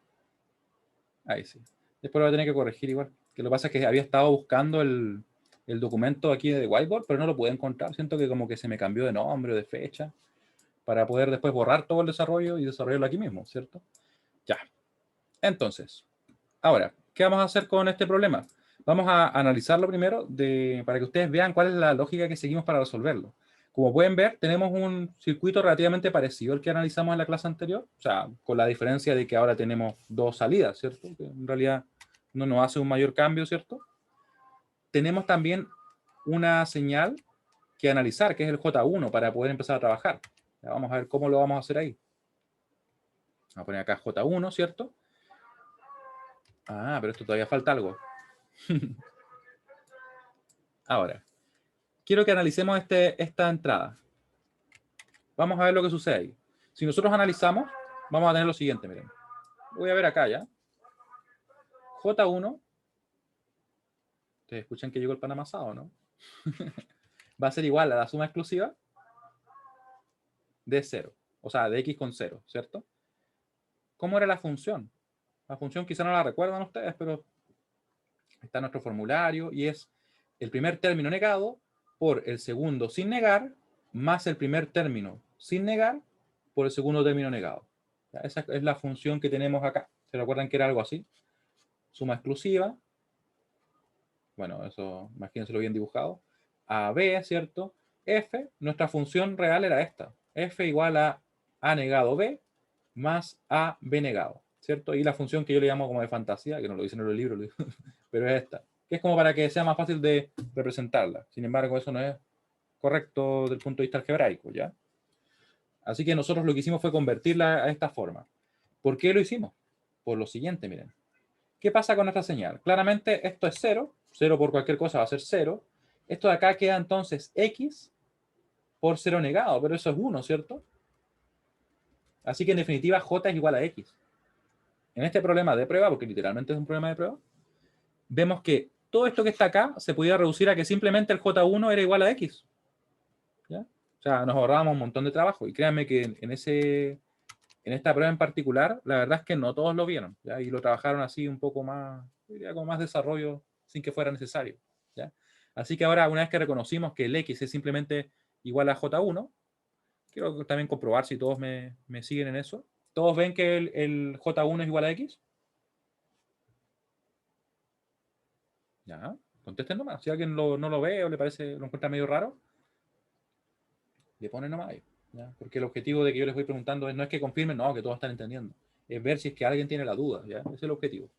Ahí sí. Después lo voy a tener que corregir igual. Que lo que pasa es que había estado buscando el documento aquí de Whiteboard, pero no lo pude encontrar. Siento que como que se me cambió de nombre o de fecha para poder después borrar todo el desarrollo y desarrollarlo aquí mismo, ¿cierto? Ya. Entonces, ahora, ¿qué vamos a hacer con este problema? Vamos a analizarlo primero para que ustedes vean cuál es la lógica que seguimos para resolverlo. Como pueden ver, tenemos un circuito relativamente parecido al que analizamos en la clase anterior, o sea, con la diferencia de que ahora tenemos dos salidas, ¿cierto? Que en realidad no nos hace un mayor cambio, ¿cierto? Tenemos también una señal que analizar, que es el J1, para poder empezar a trabajar. Ya vamos a ver cómo lo vamos a hacer ahí. Vamos a poner acá J1, ¿cierto? Ah, pero esto todavía falta algo. Ahora, quiero que analicemos esta entrada. Vamos a ver lo que sucede ahí. Si nosotros analizamos, vamos a tener lo siguiente, miren. Voy a ver acá ya. J1. Ustedes escuchan que llegó el pan amasado, ¿no? Va a ser igual a la suma exclusiva de 0. O sea, de x con 0, ¿cierto? ¿Cómo era la función? La función quizá no la recuerdan ustedes, pero está en nuestro formulario y es el primer término negado por el segundo sin negar más el primer término sin negar por el segundo término negado. ¿Ya? Esa es la función que tenemos acá. ¿Se recuerdan que era algo así? Suma exclusiva. Bueno, eso imagínenselo bien dibujado. A B, ¿cierto? F, nuestra función real era esta. F igual a negado B más a B negado, ¿cierto? Y la función que yo le llamo como de fantasía, que no lo dicen en el libro, pero es esta, que es como para que sea más fácil de representarla. Sin embargo, eso no es correcto desde el punto de vista algebraico, ¿ya? Así que nosotros lo que hicimos fue convertirla a esta forma. ¿Por qué lo hicimos? Por lo siguiente, miren. ¿Qué pasa con esta señal? Claramente esto es 0, 0 por cualquier cosa va a ser 0. Esto de acá queda entonces x por 0 negado, pero eso es 1, ¿cierto? Así que en definitiva j es igual a x. En este problema de prueba, porque literalmente es un problema de prueba, vemos que todo esto que está acá se podía reducir a que simplemente el j1 era igual a x. ¿Ya? O sea, nos ahorrábamos un montón de trabajo. Y créanme que en esta prueba en particular, la verdad es que no todos lo vieron, ¿ya? Y lo trabajaron así un poco más, diría, con más desarrollo sin que fuera necesario, ¿ya? Así que ahora, una vez que reconocimos que el x es simplemente igual a j1, quiero también comprobar si todos me siguen en eso. ¿Todos ven que el j1 es igual a x? Ya, contesten nomás. Si alguien no lo ve o le parece, lo encuentra medio raro, le ponen nomás ahí, ¿ya? Porque el objetivo de que yo les voy preguntando no es que confirmen, no, que todos están entendiendo. Es ver si es que alguien tiene la duda, ¿ya? Ese es el objetivo,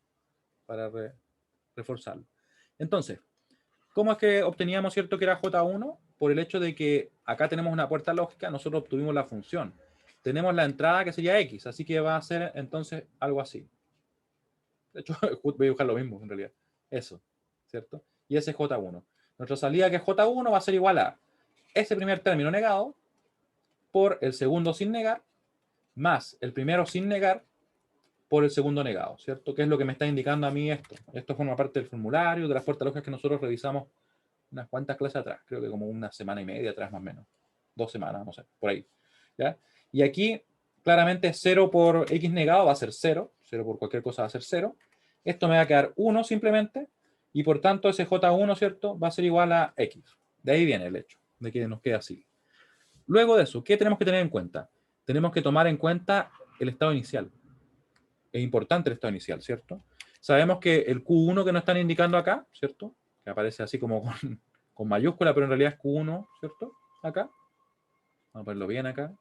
para reforzarlo. Entonces, ¿cómo es que obteníamos, cierto, que era J1? Por el hecho de que acá tenemos una puerta lógica, nosotros obtuvimos la función. Tenemos la entrada que sería X, así que va a ser entonces algo así. De hecho, voy a dibujar lo mismo en realidad. Eso, ¿cierto? Y ese es J1. Nuestra salida que es J1 va a ser igual a ese primer término negado por el segundo sin negar más el primero sin negar por el segundo negado, ¿cierto? ¿Qué es lo que me está indicando a mí esto? Esto forma parte del formulario, de las puertas lógicas que nosotros revisamos unas cuantas clases atrás, creo que como una semana y media atrás más o menos, 2 semanas, no sé, por ahí, ¿ya? Y aquí, claramente, 0 por x negado va a ser 0, 0 por cualquier cosa va a ser 0, esto me va a quedar 1 simplemente, y por tanto ese j1, ¿cierto?, va a ser igual a x. De ahí viene el hecho, de que nos quede así. Luego de eso, ¿qué tenemos que tener en cuenta? Tenemos que tomar en cuenta el estado inicial. Es importante el estado inicial, ¿cierto? Sabemos que el Q1 que nos están indicando acá, ¿cierto? Que aparece así como con mayúscula, pero en realidad es Q1, ¿cierto? Acá. Vamos a ponerlo bien acá.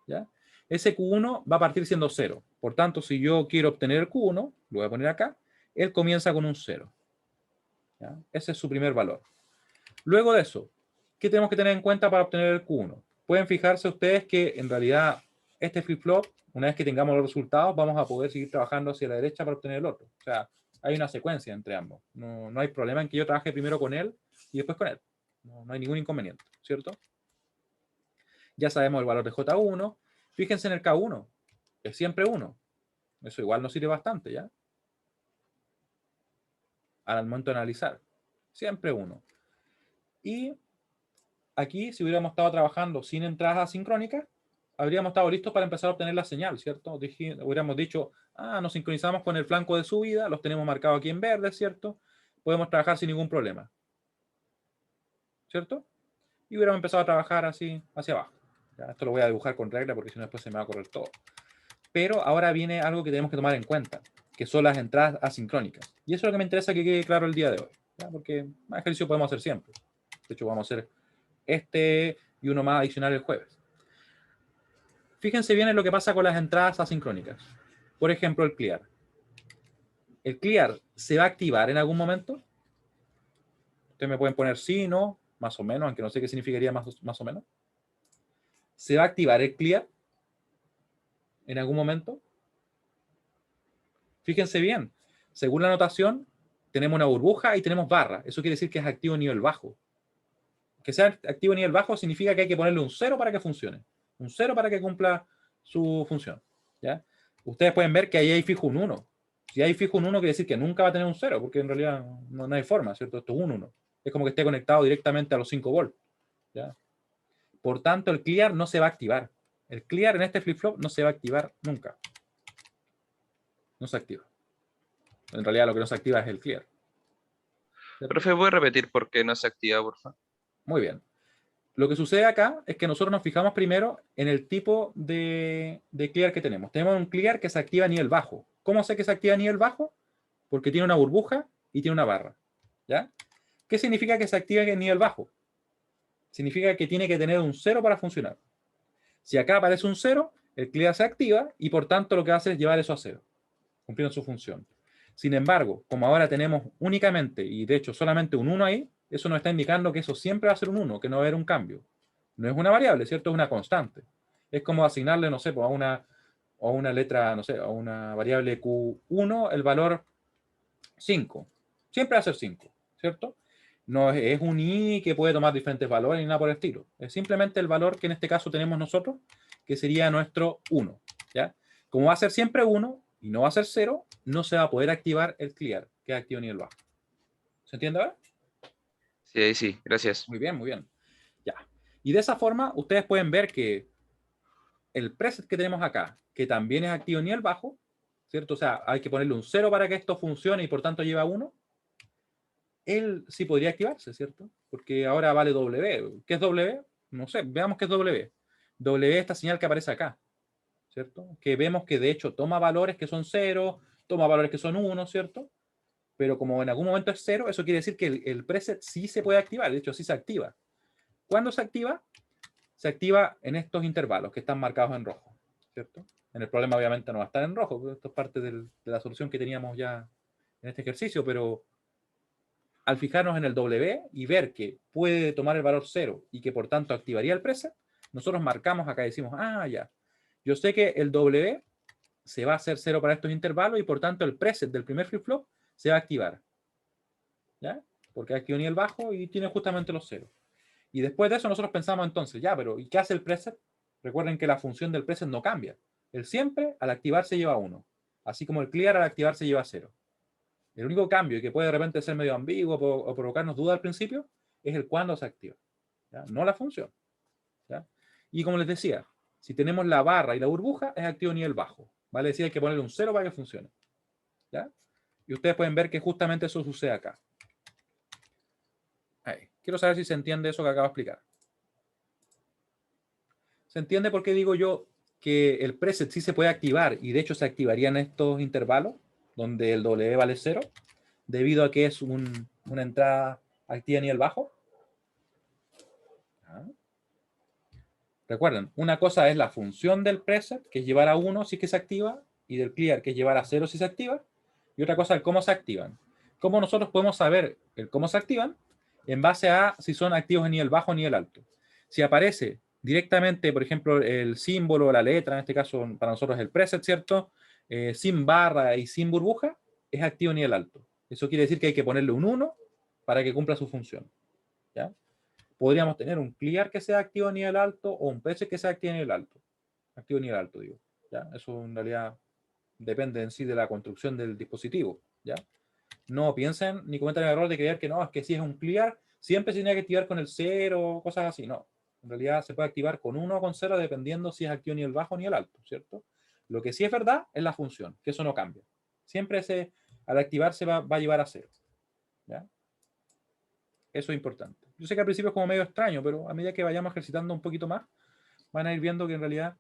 ¿Ya? Ese Q1 va a partir siendo 0. Por tanto, si yo quiero obtener el Q1, lo voy a poner acá, él comienza con un 0. ¿Ya? Ese es su primer valor. Luego de eso, ¿qué tenemos que tener en cuenta para obtener el Q1? Pueden fijarse ustedes que en realidad este flip-flop, una vez que tengamos los resultados, vamos a poder seguir trabajando hacia la derecha para obtener el otro. O sea, hay una secuencia entre ambos. No hay problema en que yo trabaje primero con él y después con él. No hay ningún inconveniente, ¿cierto? Ya sabemos el valor de J1. Fíjense en el K1, es siempre 1. Eso igual nos sirve bastante, ¿ya? Al momento de analizar. Siempre 1. Y aquí, si hubiéramos estado trabajando sin entradas asincrónicas, habríamos estado listos para empezar a obtener la señal, ¿cierto? Hubiéramos dicho, nos sincronizamos con el flanco de subida, los tenemos marcados aquí en verde, ¿cierto? Podemos trabajar sin ningún problema, ¿cierto? Y hubiéramos empezado a trabajar así, hacia abajo. ¿Ya? Esto lo voy a dibujar con regla porque si no después se me va a correr todo. Pero ahora viene algo que tenemos que tomar en cuenta, que son las entradas asincrónicas. Y eso es lo que me interesa que quede claro el día de hoy, ¿ya? Porque más ejercicio podemos hacer siempre. De hecho, vamos a hacer este y uno más adicional el jueves. Fíjense bien en lo que pasa con las entradas asincrónicas. Por ejemplo, el clear. ¿El clear se va a activar en algún momento? Ustedes me pueden poner sí, no, más o menos, aunque no sé qué significaría más o menos. ¿Se va a activar el clear en algún momento? Fíjense bien. Según la notación, tenemos una burbuja y tenemos barra. Eso quiere decir que es activo a nivel bajo. Que sea activo a nivel bajo significa que hay que ponerle un 0 para que funcione. Un 0 para que cumpla su función. ¿Ya? Ustedes pueden ver que ahí hay fijo un 1. Si hay fijo un 1, quiere decir que nunca va a tener un 0, porque en realidad no hay forma, ¿cierto? Esto es un 1. Es como que esté conectado directamente a los 5 volts. ¿Ya? Por tanto, el clear no se va a activar. El clear en este flip-flop no se va a activar nunca. No se activa. En realidad lo que no se activa es el clear. ¿Cierto? Profe, ¿puede repetir por qué no se activa, por favor? Muy bien. Lo que sucede acá es que nosotros nos fijamos primero en el tipo de clear que tenemos. Tenemos un clear que se activa a nivel bajo. ¿Cómo sé que se activa a nivel bajo? Porque tiene una burbuja y tiene una barra. ¿Ya? ¿Qué significa que se activa a nivel bajo? Significa que tiene que tener un 0 para funcionar. Si acá aparece un 0, el clear se activa y por tanto lo que hace es llevar eso a 0, cumpliendo su función. Sin embargo, como ahora tenemos únicamente, y de hecho solamente un 1 ahí, eso nos está indicando que eso siempre va a ser un 1, que no va a haber un cambio. No es una variable, ¿cierto? Es una constante. Es como asignarle, no sé, pues a una letra, no sé, a una variable Q1 el valor 5. Siempre va a ser 5, ¿cierto? No es un i que puede tomar diferentes valores ni nada por el estilo. Es simplemente el valor que en este caso tenemos nosotros, que sería nuestro 1, ¿ya? Como va a ser siempre 1 y no va a ser 0, no se va a poder activar el clear, que es activo a nivel bajo. ¿Se entiende ahora? Sí, ahí sí, gracias. Muy bien, muy bien. Ya. Y de esa forma, ustedes pueden ver que el preset que tenemos acá, que también es activo a nivel bajo, ¿cierto? O sea, hay que ponerle un 0 para que esto funcione y por tanto lleva 1. Él sí podría activarse, ¿cierto? Porque ahora vale W. ¿Qué es W? No sé, veamos qué es W. W es esta señal que aparece acá, ¿cierto? Que vemos que de hecho toma valores que son 0, toma valores que son 1, ¿cierto? Pero como en algún momento es 0, eso quiere decir que el preset sí se puede activar, de hecho sí se activa. ¿Cuándo se activa? Se activa en estos intervalos que están marcados en rojo, ¿cierto? En el problema obviamente no va a estar en rojo, porque esto es parte de la solución que teníamos ya en este ejercicio, pero al fijarnos en el W y ver que puede tomar el valor 0 y que por tanto activaría el preset, nosotros marcamos acá y decimos, ya, yo sé que el W se va a hacer 0 para estos intervalos y por tanto el preset del primer flip-flop se va a activar. ¿Ya? Porque aquí un nivel bajo y tiene justamente los 0. Y después de eso nosotros pensamos entonces, ya, pero ¿y qué hace el preset? Recuerden que la función del preset no cambia. Él siempre al activarse lleva 1. Así como el clear al activarse lleva 0. El único cambio, y que puede de repente ser medio ambiguo o provocarnos duda al principio, es el cuándo se activa, ¿ya? No la función. ¿Ya? Y como les decía, si tenemos la barra y la burbuja, es activo a nivel bajo. ¿Vale? Es decir, hay que ponerle un 0 para que funcione. ¿Ya? Y ustedes pueden ver que justamente eso sucede acá. Ahí. Quiero saber si se entiende eso que acabo de explicar. ¿Se entiende por qué digo yo que el preset sí se puede activar y de hecho se activaría en estos intervalos donde el W vale 0 debido a que es una entrada activa a nivel bajo? Recuerden, una cosa es la función del preset, que es llevar a 1 si es que se activa, y del clear, que es llevar a 0 si se activa, y otra cosa es cómo se activan. ¿Cómo nosotros podemos saber el cómo se activan? En base a si son activos en nivel bajo o nivel alto. Si aparece directamente, por ejemplo, el símbolo o la letra, en este caso para nosotros es el preset, ¿cierto? Sin barra y sin burbuja, es activo a nivel alto. Eso quiere decir que hay que ponerle un 1 para que cumpla su función. ¿Ya? Podríamos tener un clear que sea activo a nivel alto o un preset que sea activo a nivel alto. activo nivel alto, digo. ¿Ya? Eso en realidad depende en sí de la construcción del dispositivo. ¿Ya? No piensen ni cometen el error de creer que no, es que si es un clear, siempre se tiene que activar con el 0 o cosas así. No. En realidad se puede activar con 1 o con 0 dependiendo si es activo nivel bajo o nivel alto, ¿cierto? Lo que sí es verdad es la función, que eso no cambia. Siempre al activarse va a llevar a 0. ¿Ya? Eso es importante. Yo sé que al principio es como medio extraño, pero a medida que vayamos ejercitando un poquito más, van a ir viendo que en realidad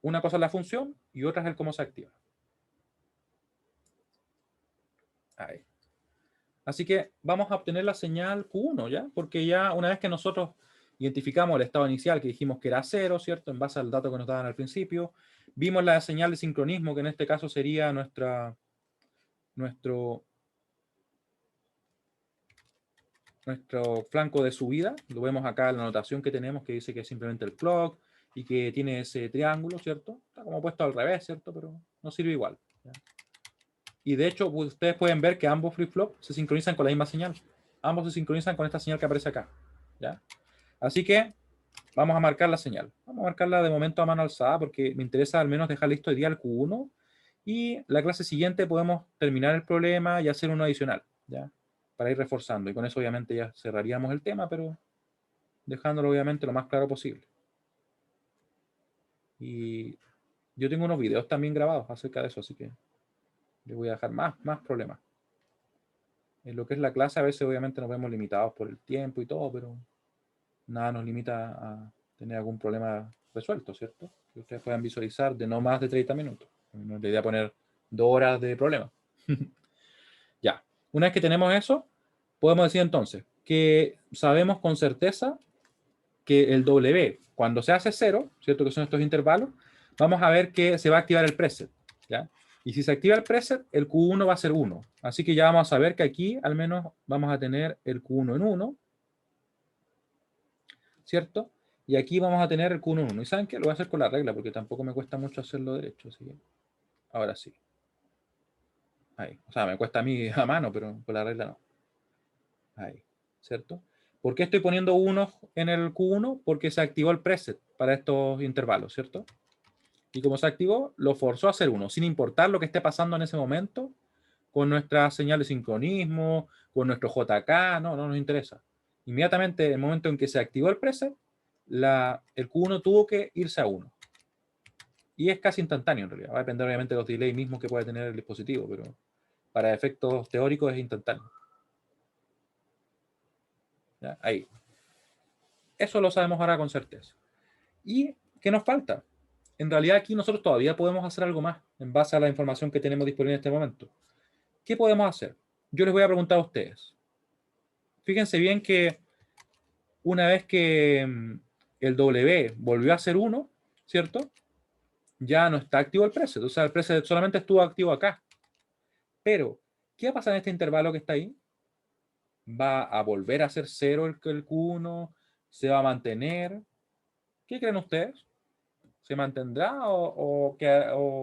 una cosa es la función y otra es el cómo se activa. Ahí. Así que vamos a obtener la señal Q1, ¿ya? Porque ya una vez que nosotros identificamos el estado inicial que dijimos que era 0, ¿cierto? En base al dato que nos daban al principio, vimos la señal de sincronismo, que en este caso sería nuestro flanco de subida. Lo vemos acá en la anotación que tenemos, que dice que es simplemente el clock y que tiene ese triángulo, ¿cierto? Está como puesto al revés, ¿cierto? Pero no sirve igual, ¿ya? Y de hecho, ustedes pueden ver que ambos flip-flops se sincronizan con la misma señal. Ambos se sincronizan con esta señal que aparece acá, ¿ya? Así que vamos a marcar la señal. Vamos a marcarla de momento a mano alzada porque me interesa al menos dejar listo el día al Q1 y la clase siguiente podemos terminar el problema y hacer uno adicional, ¿ya? Para ir reforzando. Y con eso obviamente ya cerraríamos el tema, pero dejándolo obviamente lo más claro posible. Y yo tengo unos videos también grabados acerca de eso, así que les voy a dejar más problemas. En lo que es la clase a veces obviamente nos vemos limitados por el tiempo y todo, pero nada nos limita a tener algún problema resuelto, ¿cierto? Que ustedes puedan visualizar de no más de 30 minutos. No es la idea poner 2 horas de problema. Ya, una vez que tenemos eso, podemos decir entonces que sabemos con certeza que el W, cuando se hace 0, ¿cierto? Que son estos intervalos, vamos a ver que se va a activar el preset, ¿ya? Y si se activa el preset, el Q1 va a ser 1. Así que ya vamos a saber que aquí al menos vamos a tener el Q1 en 1, ¿cierto? Y aquí vamos a tener el Q1 en 1. ¿Y saben qué? Lo voy a hacer con la regla porque tampoco me cuesta mucho hacerlo derecho. Así que ahora sí. Ahí. O sea, me cuesta a mí a mano, pero con la regla no. Ahí. ¿Cierto? ¿Por qué estoy poniendo 1 en el Q1? Porque se activó el preset para estos intervalos, ¿cierto? Y como se activó, lo forzó a hacer 1, sin importar lo que esté pasando en ese momento con nuestra señal de sincronismo, con nuestro JK, no nos interesa. Inmediatamente, en el momento en que se activó el preset, el Q1 tuvo que irse a 1. Y es casi instantáneo en realidad. Va a depender obviamente de los delays mismos que puede tener el dispositivo, pero para efectos teóricos es instantáneo. ¿Ya? Ahí. Eso lo sabemos ahora con certeza. ¿Y qué nos falta? En realidad aquí nosotros todavía podemos hacer algo más en base a la información que tenemos disponible en este momento. ¿Qué podemos hacer? Yo les voy a preguntar a ustedes. Fíjense bien que una vez que el W volvió a ser 1, ¿cierto? Ya no está activo el preset. O sea, el preset solamente estuvo activo acá. Pero, ¿qué va a pasar en este intervalo que está ahí? ¿Va a volver a ser 0 el Q1? ¿Se va a mantener? ¿Qué creen ustedes? ¿Se mantendrá o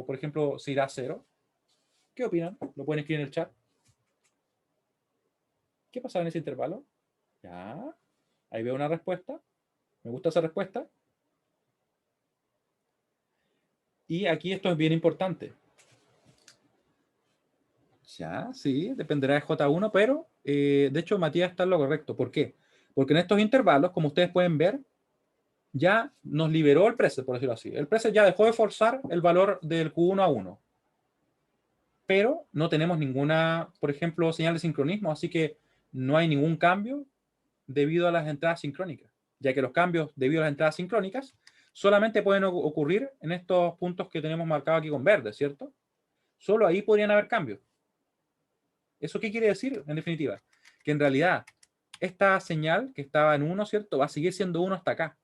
por ejemplo, se irá a 0? ¿Qué opinan? Lo pueden escribir en el chat. ¿Qué pasaba en ese intervalo? Ya, ahí veo una respuesta. Me gusta esa respuesta. Y aquí esto es bien importante. Ya, sí, dependerá de J1, pero de hecho Matías está en lo correcto. ¿Por qué? Porque en estos intervalos, como ustedes pueden ver, ya nos liberó el preset, por decirlo así. El preset ya dejó de forzar el valor del Q1 a 1. Pero no tenemos ninguna, por ejemplo, señal de sincronismo, así que no hay ningún cambio debido a las entradas sincrónicas, ya que los cambios debido a las entradas sincrónicas solamente pueden ocurrir en estos puntos que tenemos marcados aquí con verde, ¿cierto? Solo ahí podrían haber cambios. ¿Eso qué quiere decir, en definitiva? Que en realidad esta señal que estaba en 1, ¿cierto? Va a seguir siendo 1 hasta acá.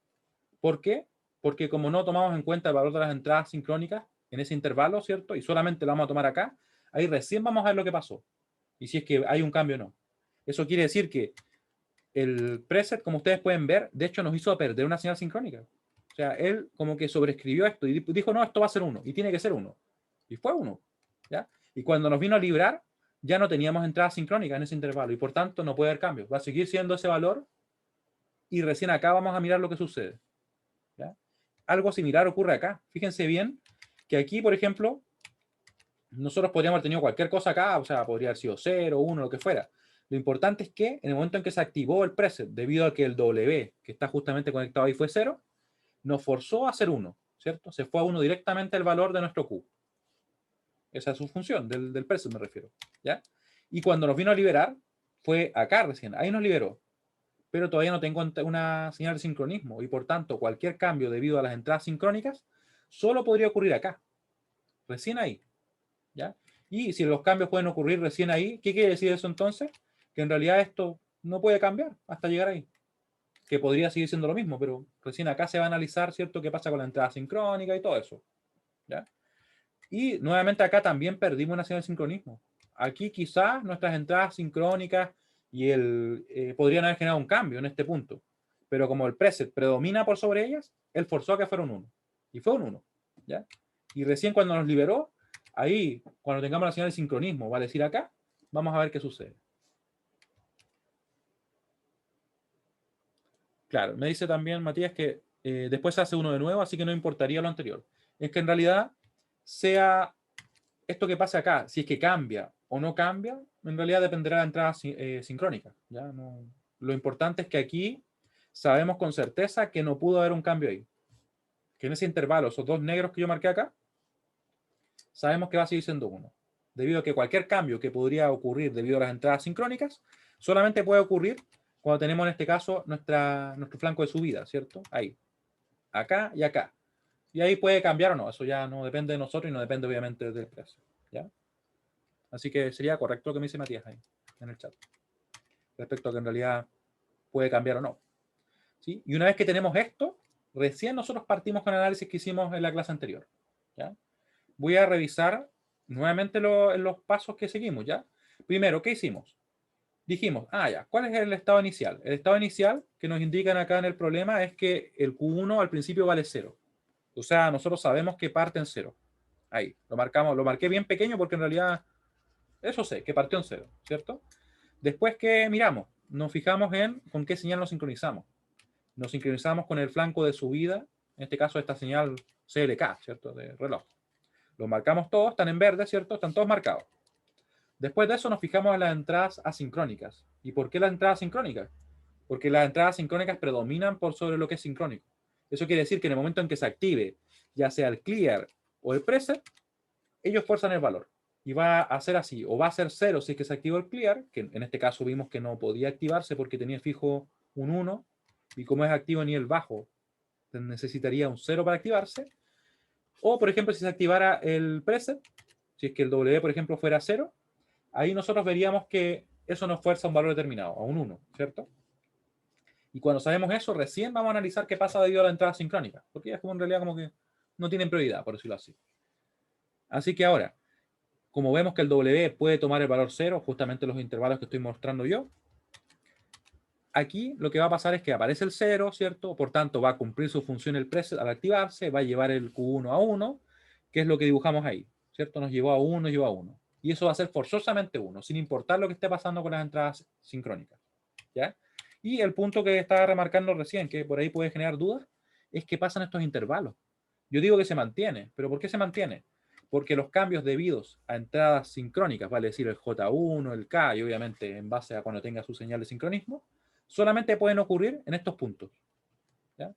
¿Por qué? Porque como no tomamos en cuenta el valor de las entradas sincrónicas en ese intervalo, ¿cierto? Y solamente lo vamos a tomar acá, ahí recién vamos a ver lo que pasó. Y si es que hay un cambio o no. Eso quiere decir que el preset, como ustedes pueden ver, de hecho nos hizo perder una señal sincrónica. O sea, él como que sobreescribió esto y dijo, no, esto va a ser 1 y tiene que ser 1. Y fue 1. ¿Ya? Y cuando nos vino a librar, ya no teníamos entrada sincrónica en ese intervalo y por tanto no puede haber cambios. Va a seguir siendo ese valor y recién acá vamos a mirar lo que sucede. ¿Ya? algo similar ocurre acá. Fíjense bien que aquí, por ejemplo, nosotros podríamos haber tenido cualquier cosa acá, o sea, podría haber sido 0, 1, lo que fuera. Lo importante es que en el momento en que se activó el preset, debido a que el W, que está justamente conectado ahí, fue 0, nos forzó a hacer 1, ¿cierto? Se fue a 1 directamente el valor de nuestro Q. Esa es su función, del preset me refiero, ¿ya? Y cuando nos vino a liberar, fue acá recién, ahí nos liberó. Pero todavía no tengo una señal de sincronismo, y por tanto, cualquier cambio debido a las entradas sincrónicas solo podría ocurrir acá, recién ahí, ¿ya? Y si los cambios pueden ocurrir recién ahí, ¿qué quiere decir eso entonces? Que en realidad esto no puede cambiar hasta llegar ahí. Que podría seguir siendo lo mismo, pero recién acá se va a analizar, ¿cierto?, qué pasa con la entrada sincrónica y todo eso, ¿ya? Y nuevamente acá también perdimos una señal de sincronismo. Aquí quizás nuestras entradas sincrónicas y podrían haber generado un cambio en este punto. Pero como el preset predomina por sobre ellas, él forzó a que fuera un 1. Y fue un 1, ¿ya? Y recién cuando nos liberó, ahí, cuando tengamos la señal de sincronismo, va a decir acá, vamos a ver qué sucede. Claro, me dice también Matías que después se hace uno de nuevo, así que no importaría lo anterior. Es que en realidad sea esto que pasa acá, si es que cambia o no cambia, en realidad dependerá de entradas sincrónicas. ¿Ya? No, lo importante es que aquí sabemos con certeza que no pudo haber un cambio ahí. Que en ese intervalo, esos dos negros que yo marqué acá, sabemos que va a seguir siendo 1. Debido a que cualquier cambio que podría ocurrir debido a las entradas sincrónicas, solamente puede ocurrir cuando tenemos en este caso nuestro flanco de subida, ¿cierto? Ahí. Acá y acá. Y ahí puede cambiar o no. Eso ya no depende de nosotros y no depende obviamente del precio. ¿Ya? Así que sería correcto lo que me dice Matías ahí en el chat. Respecto a que en realidad puede cambiar o no. ¿Sí? Y una vez que tenemos esto, recién nosotros partimos con el análisis que hicimos en la clase anterior. ¿Ya? Voy a revisar nuevamente los pasos que seguimos. ¿Ya? Primero, ¿qué hicimos? Dijimos, ya, ¿cuál es el estado inicial? El estado inicial que nos indican acá en el problema es que el Q1 al principio vale 0. O sea, nosotros sabemos que parte en 0. Ahí, lo marcamos, lo marqué bien pequeño porque en realidad eso sé, que partió en 0, ¿cierto? Después que miramos, nos fijamos en con qué señal nos sincronizamos. Nos sincronizamos con el flanco de subida, en este caso esta señal CLK, ¿cierto? De reloj. Los marcamos todos, están en verde, ¿cierto? Están todos marcados. Después de eso nos fijamos en las entradas asincrónicas. ¿Y por qué las entradas sincrónicas? Porque las entradas sincrónicas predominan por sobre lo que es sincrónico. Eso quiere decir que en el momento en que se active, ya sea el clear o el preset, ellos fuerzan el valor. Y va a ser así, o va a ser 0 si es que se activó el clear, que en este caso vimos que no podía activarse porque tenía fijo un 1, y como es activo a nivel bajo, necesitaría un 0 para activarse. O, por ejemplo, si se activara el preset, si es que el W, por ejemplo, fuera 0, ahí nosotros veríamos que eso nos fuerza a un valor determinado, a un 1, ¿cierto? Y cuando sabemos eso, recién vamos a analizar qué pasa debido a la entrada sincrónica, porque es como en realidad como que no tienen prioridad, por decirlo así. Así que ahora, como vemos que el W puede tomar el valor 0, justamente los intervalos que estoy mostrando yo, aquí lo que va a pasar es que aparece el 0, ¿cierto? Por tanto, va a cumplir su función el preset al activarse, va a llevar el Q1 a 1, que es lo que dibujamos ahí, ¿cierto? Nos llevó a 1, llevó a 1. Y eso va a ser forzosamente 1, sin importar lo que esté pasando con las entradas sincrónicas, ¿ya? Y el punto que estaba remarcando recién, que por ahí puede generar dudas, es que pasan estos intervalos. Yo digo que se mantiene, pero ¿por qué se mantiene? Porque los cambios debidos a entradas sincrónicas, vale decir el J1, el K, y obviamente en base a cuando tenga su señal de sincronismo, solamente pueden ocurrir en estos puntos. ¿Ya?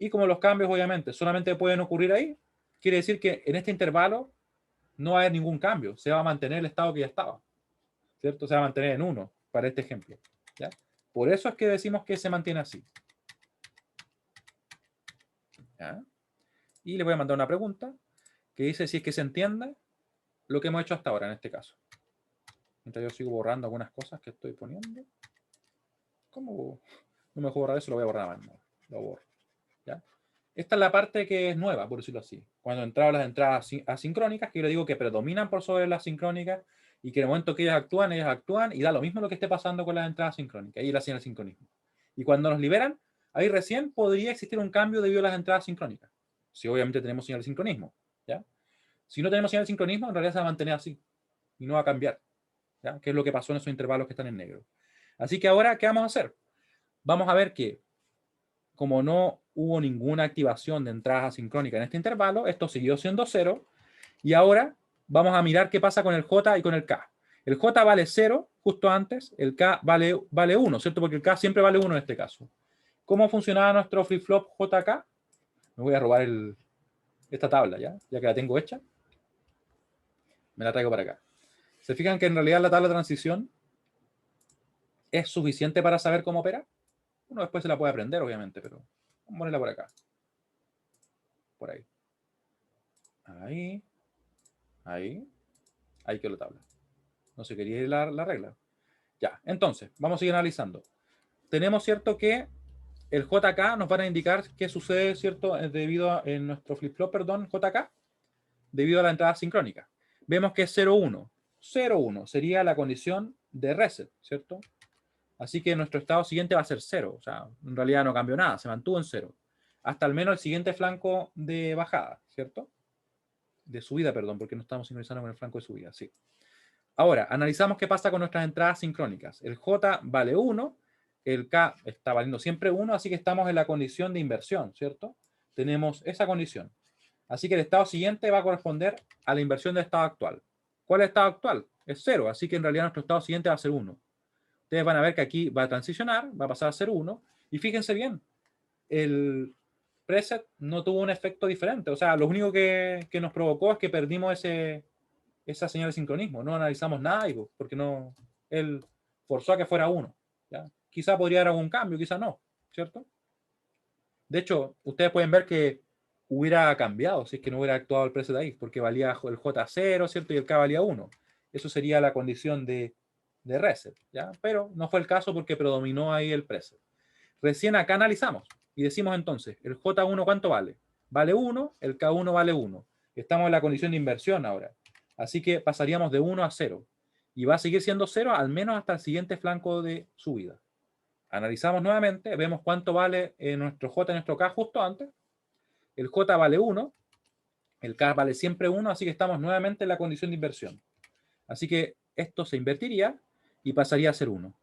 Y como los cambios obviamente solamente pueden ocurrir ahí, quiere decir que en este intervalo no va a haber ningún cambio, se va a mantener el estado que ya estaba, ¿cierto? Se va a mantener en 1 para este ejemplo. ¿Ya? Por eso es que decimos que se mantiene así. ¿Ya? Y le voy a mandar una pregunta que dice si es que se entiende lo que hemos hecho hasta ahora en este caso. Mientras yo sigo borrando algunas cosas que estoy poniendo. ¿Cómo no me puedo borrar eso? Lo voy a borrar más. No, lo borro. ¿Ya? Esta es la parte que es nueva, por decirlo así. Cuando entraban las entradas asincrónicas, que yo le digo que predominan por sobre las sincrónicas y que en el momento que ellas actúan y da lo mismo lo que esté pasando con las entradas sincrónicas. Ahí la señal sincronismo. Y cuando nos liberan, ahí recién podría existir un cambio debido a las entradas sincrónicas. Si obviamente tenemos señal de sincronismo. ¿Ya? Si no tenemos señal de sincronismo, en realidad se va a mantener así y no va a cambiar. ¿Ya? Que es lo que pasó en esos intervalos que están en negro. Así que ahora, ¿qué vamos a hacer? Vamos a ver que como no hubo ninguna activación de entradas asincrónicas en este intervalo, esto siguió siendo 0. Y ahora vamos a mirar qué pasa con el J y con el K. El J vale 0 justo antes, el K vale 1, ¿cierto? Porque el K siempre vale 1 en este caso. ¿Cómo funcionaba nuestro flip-flop JK? Me voy a robar esta tabla, ¿ya? Ya que la tengo hecha. Me la traigo para acá. ¿Se fijan que en realidad la tabla de transición es suficiente para saber cómo opera? Uno después se la puede aprender, obviamente, pero vamos a ponerla por acá. Por ahí. Ahí. Ahí. Ahí quedó la tabla. No se quería ir la regla. Ya, entonces, vamos a seguir analizando. Tenemos, ¿cierto?, que el JK nos van a indicar qué sucede, ¿cierto?, en nuestro flip-flop, perdón, JK, debido a la entrada sincrónica. Vemos que es 0,1. 0,1 sería la condición de reset, ¿cierto? Así que nuestro estado siguiente va a ser 0. O sea, en realidad no cambió nada, se mantuvo en 0. Hasta al menos el siguiente flanco de bajada, ¿cierto? De subida, perdón, porque no estamos sincronizando con el flanco de subida, sí. Ahora, analizamos qué pasa con nuestras entradas sincrónicas. El J vale 1, el K está valiendo siempre 1, así que estamos en la condición de inversión, ¿cierto? Tenemos esa condición. Así que el estado siguiente va a corresponder a la inversión del estado actual. ¿Cuál es el estado actual? Es 0, así que en realidad nuestro estado siguiente va a ser 1. Ustedes van a ver que aquí va a transicionar, va a pasar a ser 1, y fíjense bien, el preset no tuvo un efecto diferente. O sea, lo único que nos provocó es que perdimos esa señal de sincronismo. No analizamos nada, porque no, él forzó a que fuera 1. ¿Ya? Quizá podría haber algún cambio, quizá no, ¿cierto? De hecho, ustedes pueden ver que hubiera cambiado si es que no hubiera actuado el preset ahí, porque valía el J 0, ¿cierto? Y el K valía 1. Eso sería la condición de reset, ¿ya? Pero no fue el caso porque predominó ahí el preset. Recién acá analizamos y decimos entonces, el J1 ¿cuánto vale? Vale 1, el K1 vale 1. Estamos en la condición de inversión ahora. Así que pasaríamos de 1 a 0. Y va a seguir siendo 0 al menos hasta el siguiente flanco de subida. Analizamos nuevamente, vemos cuánto vale nuestro J y nuestro K justo antes. El J vale 1, el K vale siempre 1, así que estamos nuevamente en la condición de inversión. Así que esto se invertiría y pasaría a ser 1.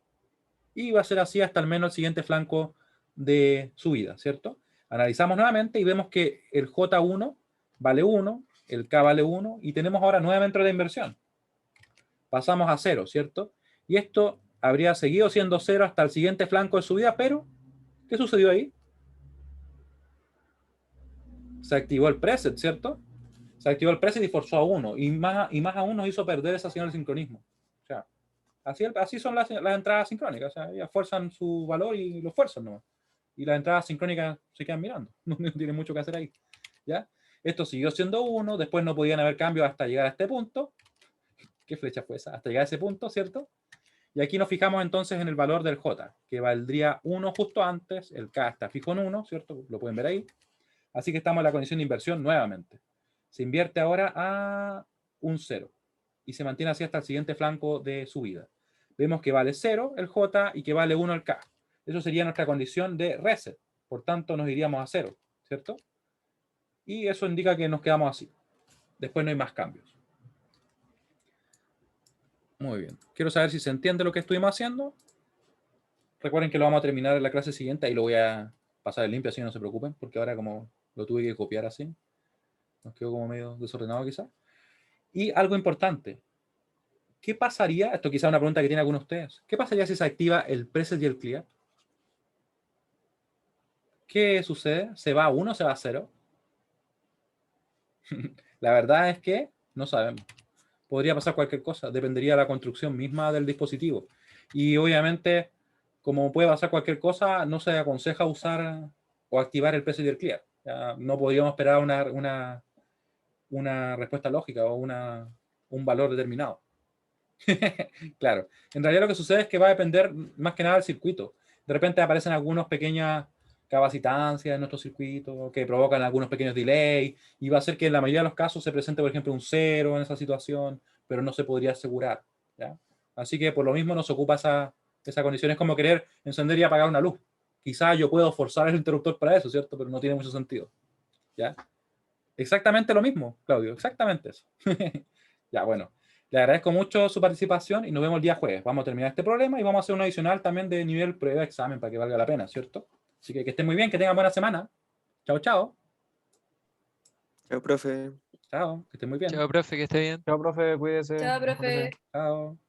Y va a ser así hasta al menos el siguiente flanco de subida, ¿cierto? Analizamos nuevamente y vemos que el J1 vale 1, el K vale 1, y tenemos ahora nuevamente la inversión. Pasamos a 0, ¿cierto? Y esto habría seguido siendo 0 hasta el siguiente flanco de subida, pero ¿qué sucedió ahí? Se activó el preset, ¿cierto? Se activó el preset y forzó a 1, y más aún nos hizo perder esa señal de sincronismo. O sea, así son las entradas sincrónicas, o sea, ellas fuerzan su valor y lo fuerzan nomás. Y las entradas sincrónicas se quedan mirando, no tienen mucho que hacer ahí, ¿ya? Esto siguió siendo 1, después no podían haber cambios hasta llegar a este punto. ¿Qué flecha fue esa? Hasta llegar a ese punto, ¿cierto? Y aquí nos fijamos entonces en el valor del J, que valdría 1 justo antes, el K está fijo en 1, ¿cierto? Lo pueden ver ahí. Así que estamos en la condición de inversión nuevamente. Se invierte ahora a un 0 y se mantiene así hasta el siguiente flanco de subida. Vemos que vale 0 el J y que vale 1 el K. Eso sería nuestra condición de reset. Por tanto, nos iríamos a 0, ¿cierto? Y eso indica que nos quedamos así. Después no hay más cambios. Muy bien. Quiero saber si se entiende lo que estuvimos haciendo. Recuerden que lo vamos a terminar en la clase siguiente. Ahí lo voy a pasar en limpio, así no se preocupen, porque ahora como lo tuve que copiar así, nos quedó como medio desordenado quizás. Y algo importante. ¿Qué pasaría? Esto quizá es una pregunta que tiene algunos de ustedes. ¿Qué pasaría si se activa el preset y el clear? ¿Qué sucede? ¿Se va a 1 o se va a 0? La verdad es que no sabemos. Podría pasar cualquier cosa. Dependería de la construcción misma del dispositivo. Y obviamente, como puede pasar cualquier cosa, no se aconseja usar o activar el preset y el clear. Ya no podríamos esperar una respuesta lógica o un valor determinado. Claro, en realidad lo que sucede es que va a depender más que nada del circuito. De repente aparecen algunas pequeñas capacitancias en nuestro circuito que provocan algunos pequeños delays y va a ser que en la mayoría de los casos se presente, por ejemplo, un 0 en esa situación, pero no se podría asegurar, ¿ya? Así que por lo mismo nos ocupa esa condición. Es como querer encender y apagar una luz. Quizás yo puedo forzar el interruptor para eso, ¿cierto? Pero no tiene mucho sentido, ¿ya? Exactamente lo mismo, Claudio, exactamente eso. Ya, bueno. Le agradezco mucho su participación y nos vemos el día jueves. Vamos a terminar este problema y vamos a hacer un adicional también de nivel prueba-examen para que valga la pena, ¿cierto? Así que estén muy bien, que tengan buena semana. Chao, chao. Chao, profe. Chao, que estén muy bien. Chao, profe, que esté bien. Chao, profe, cuídese. Chao, profe. Chao.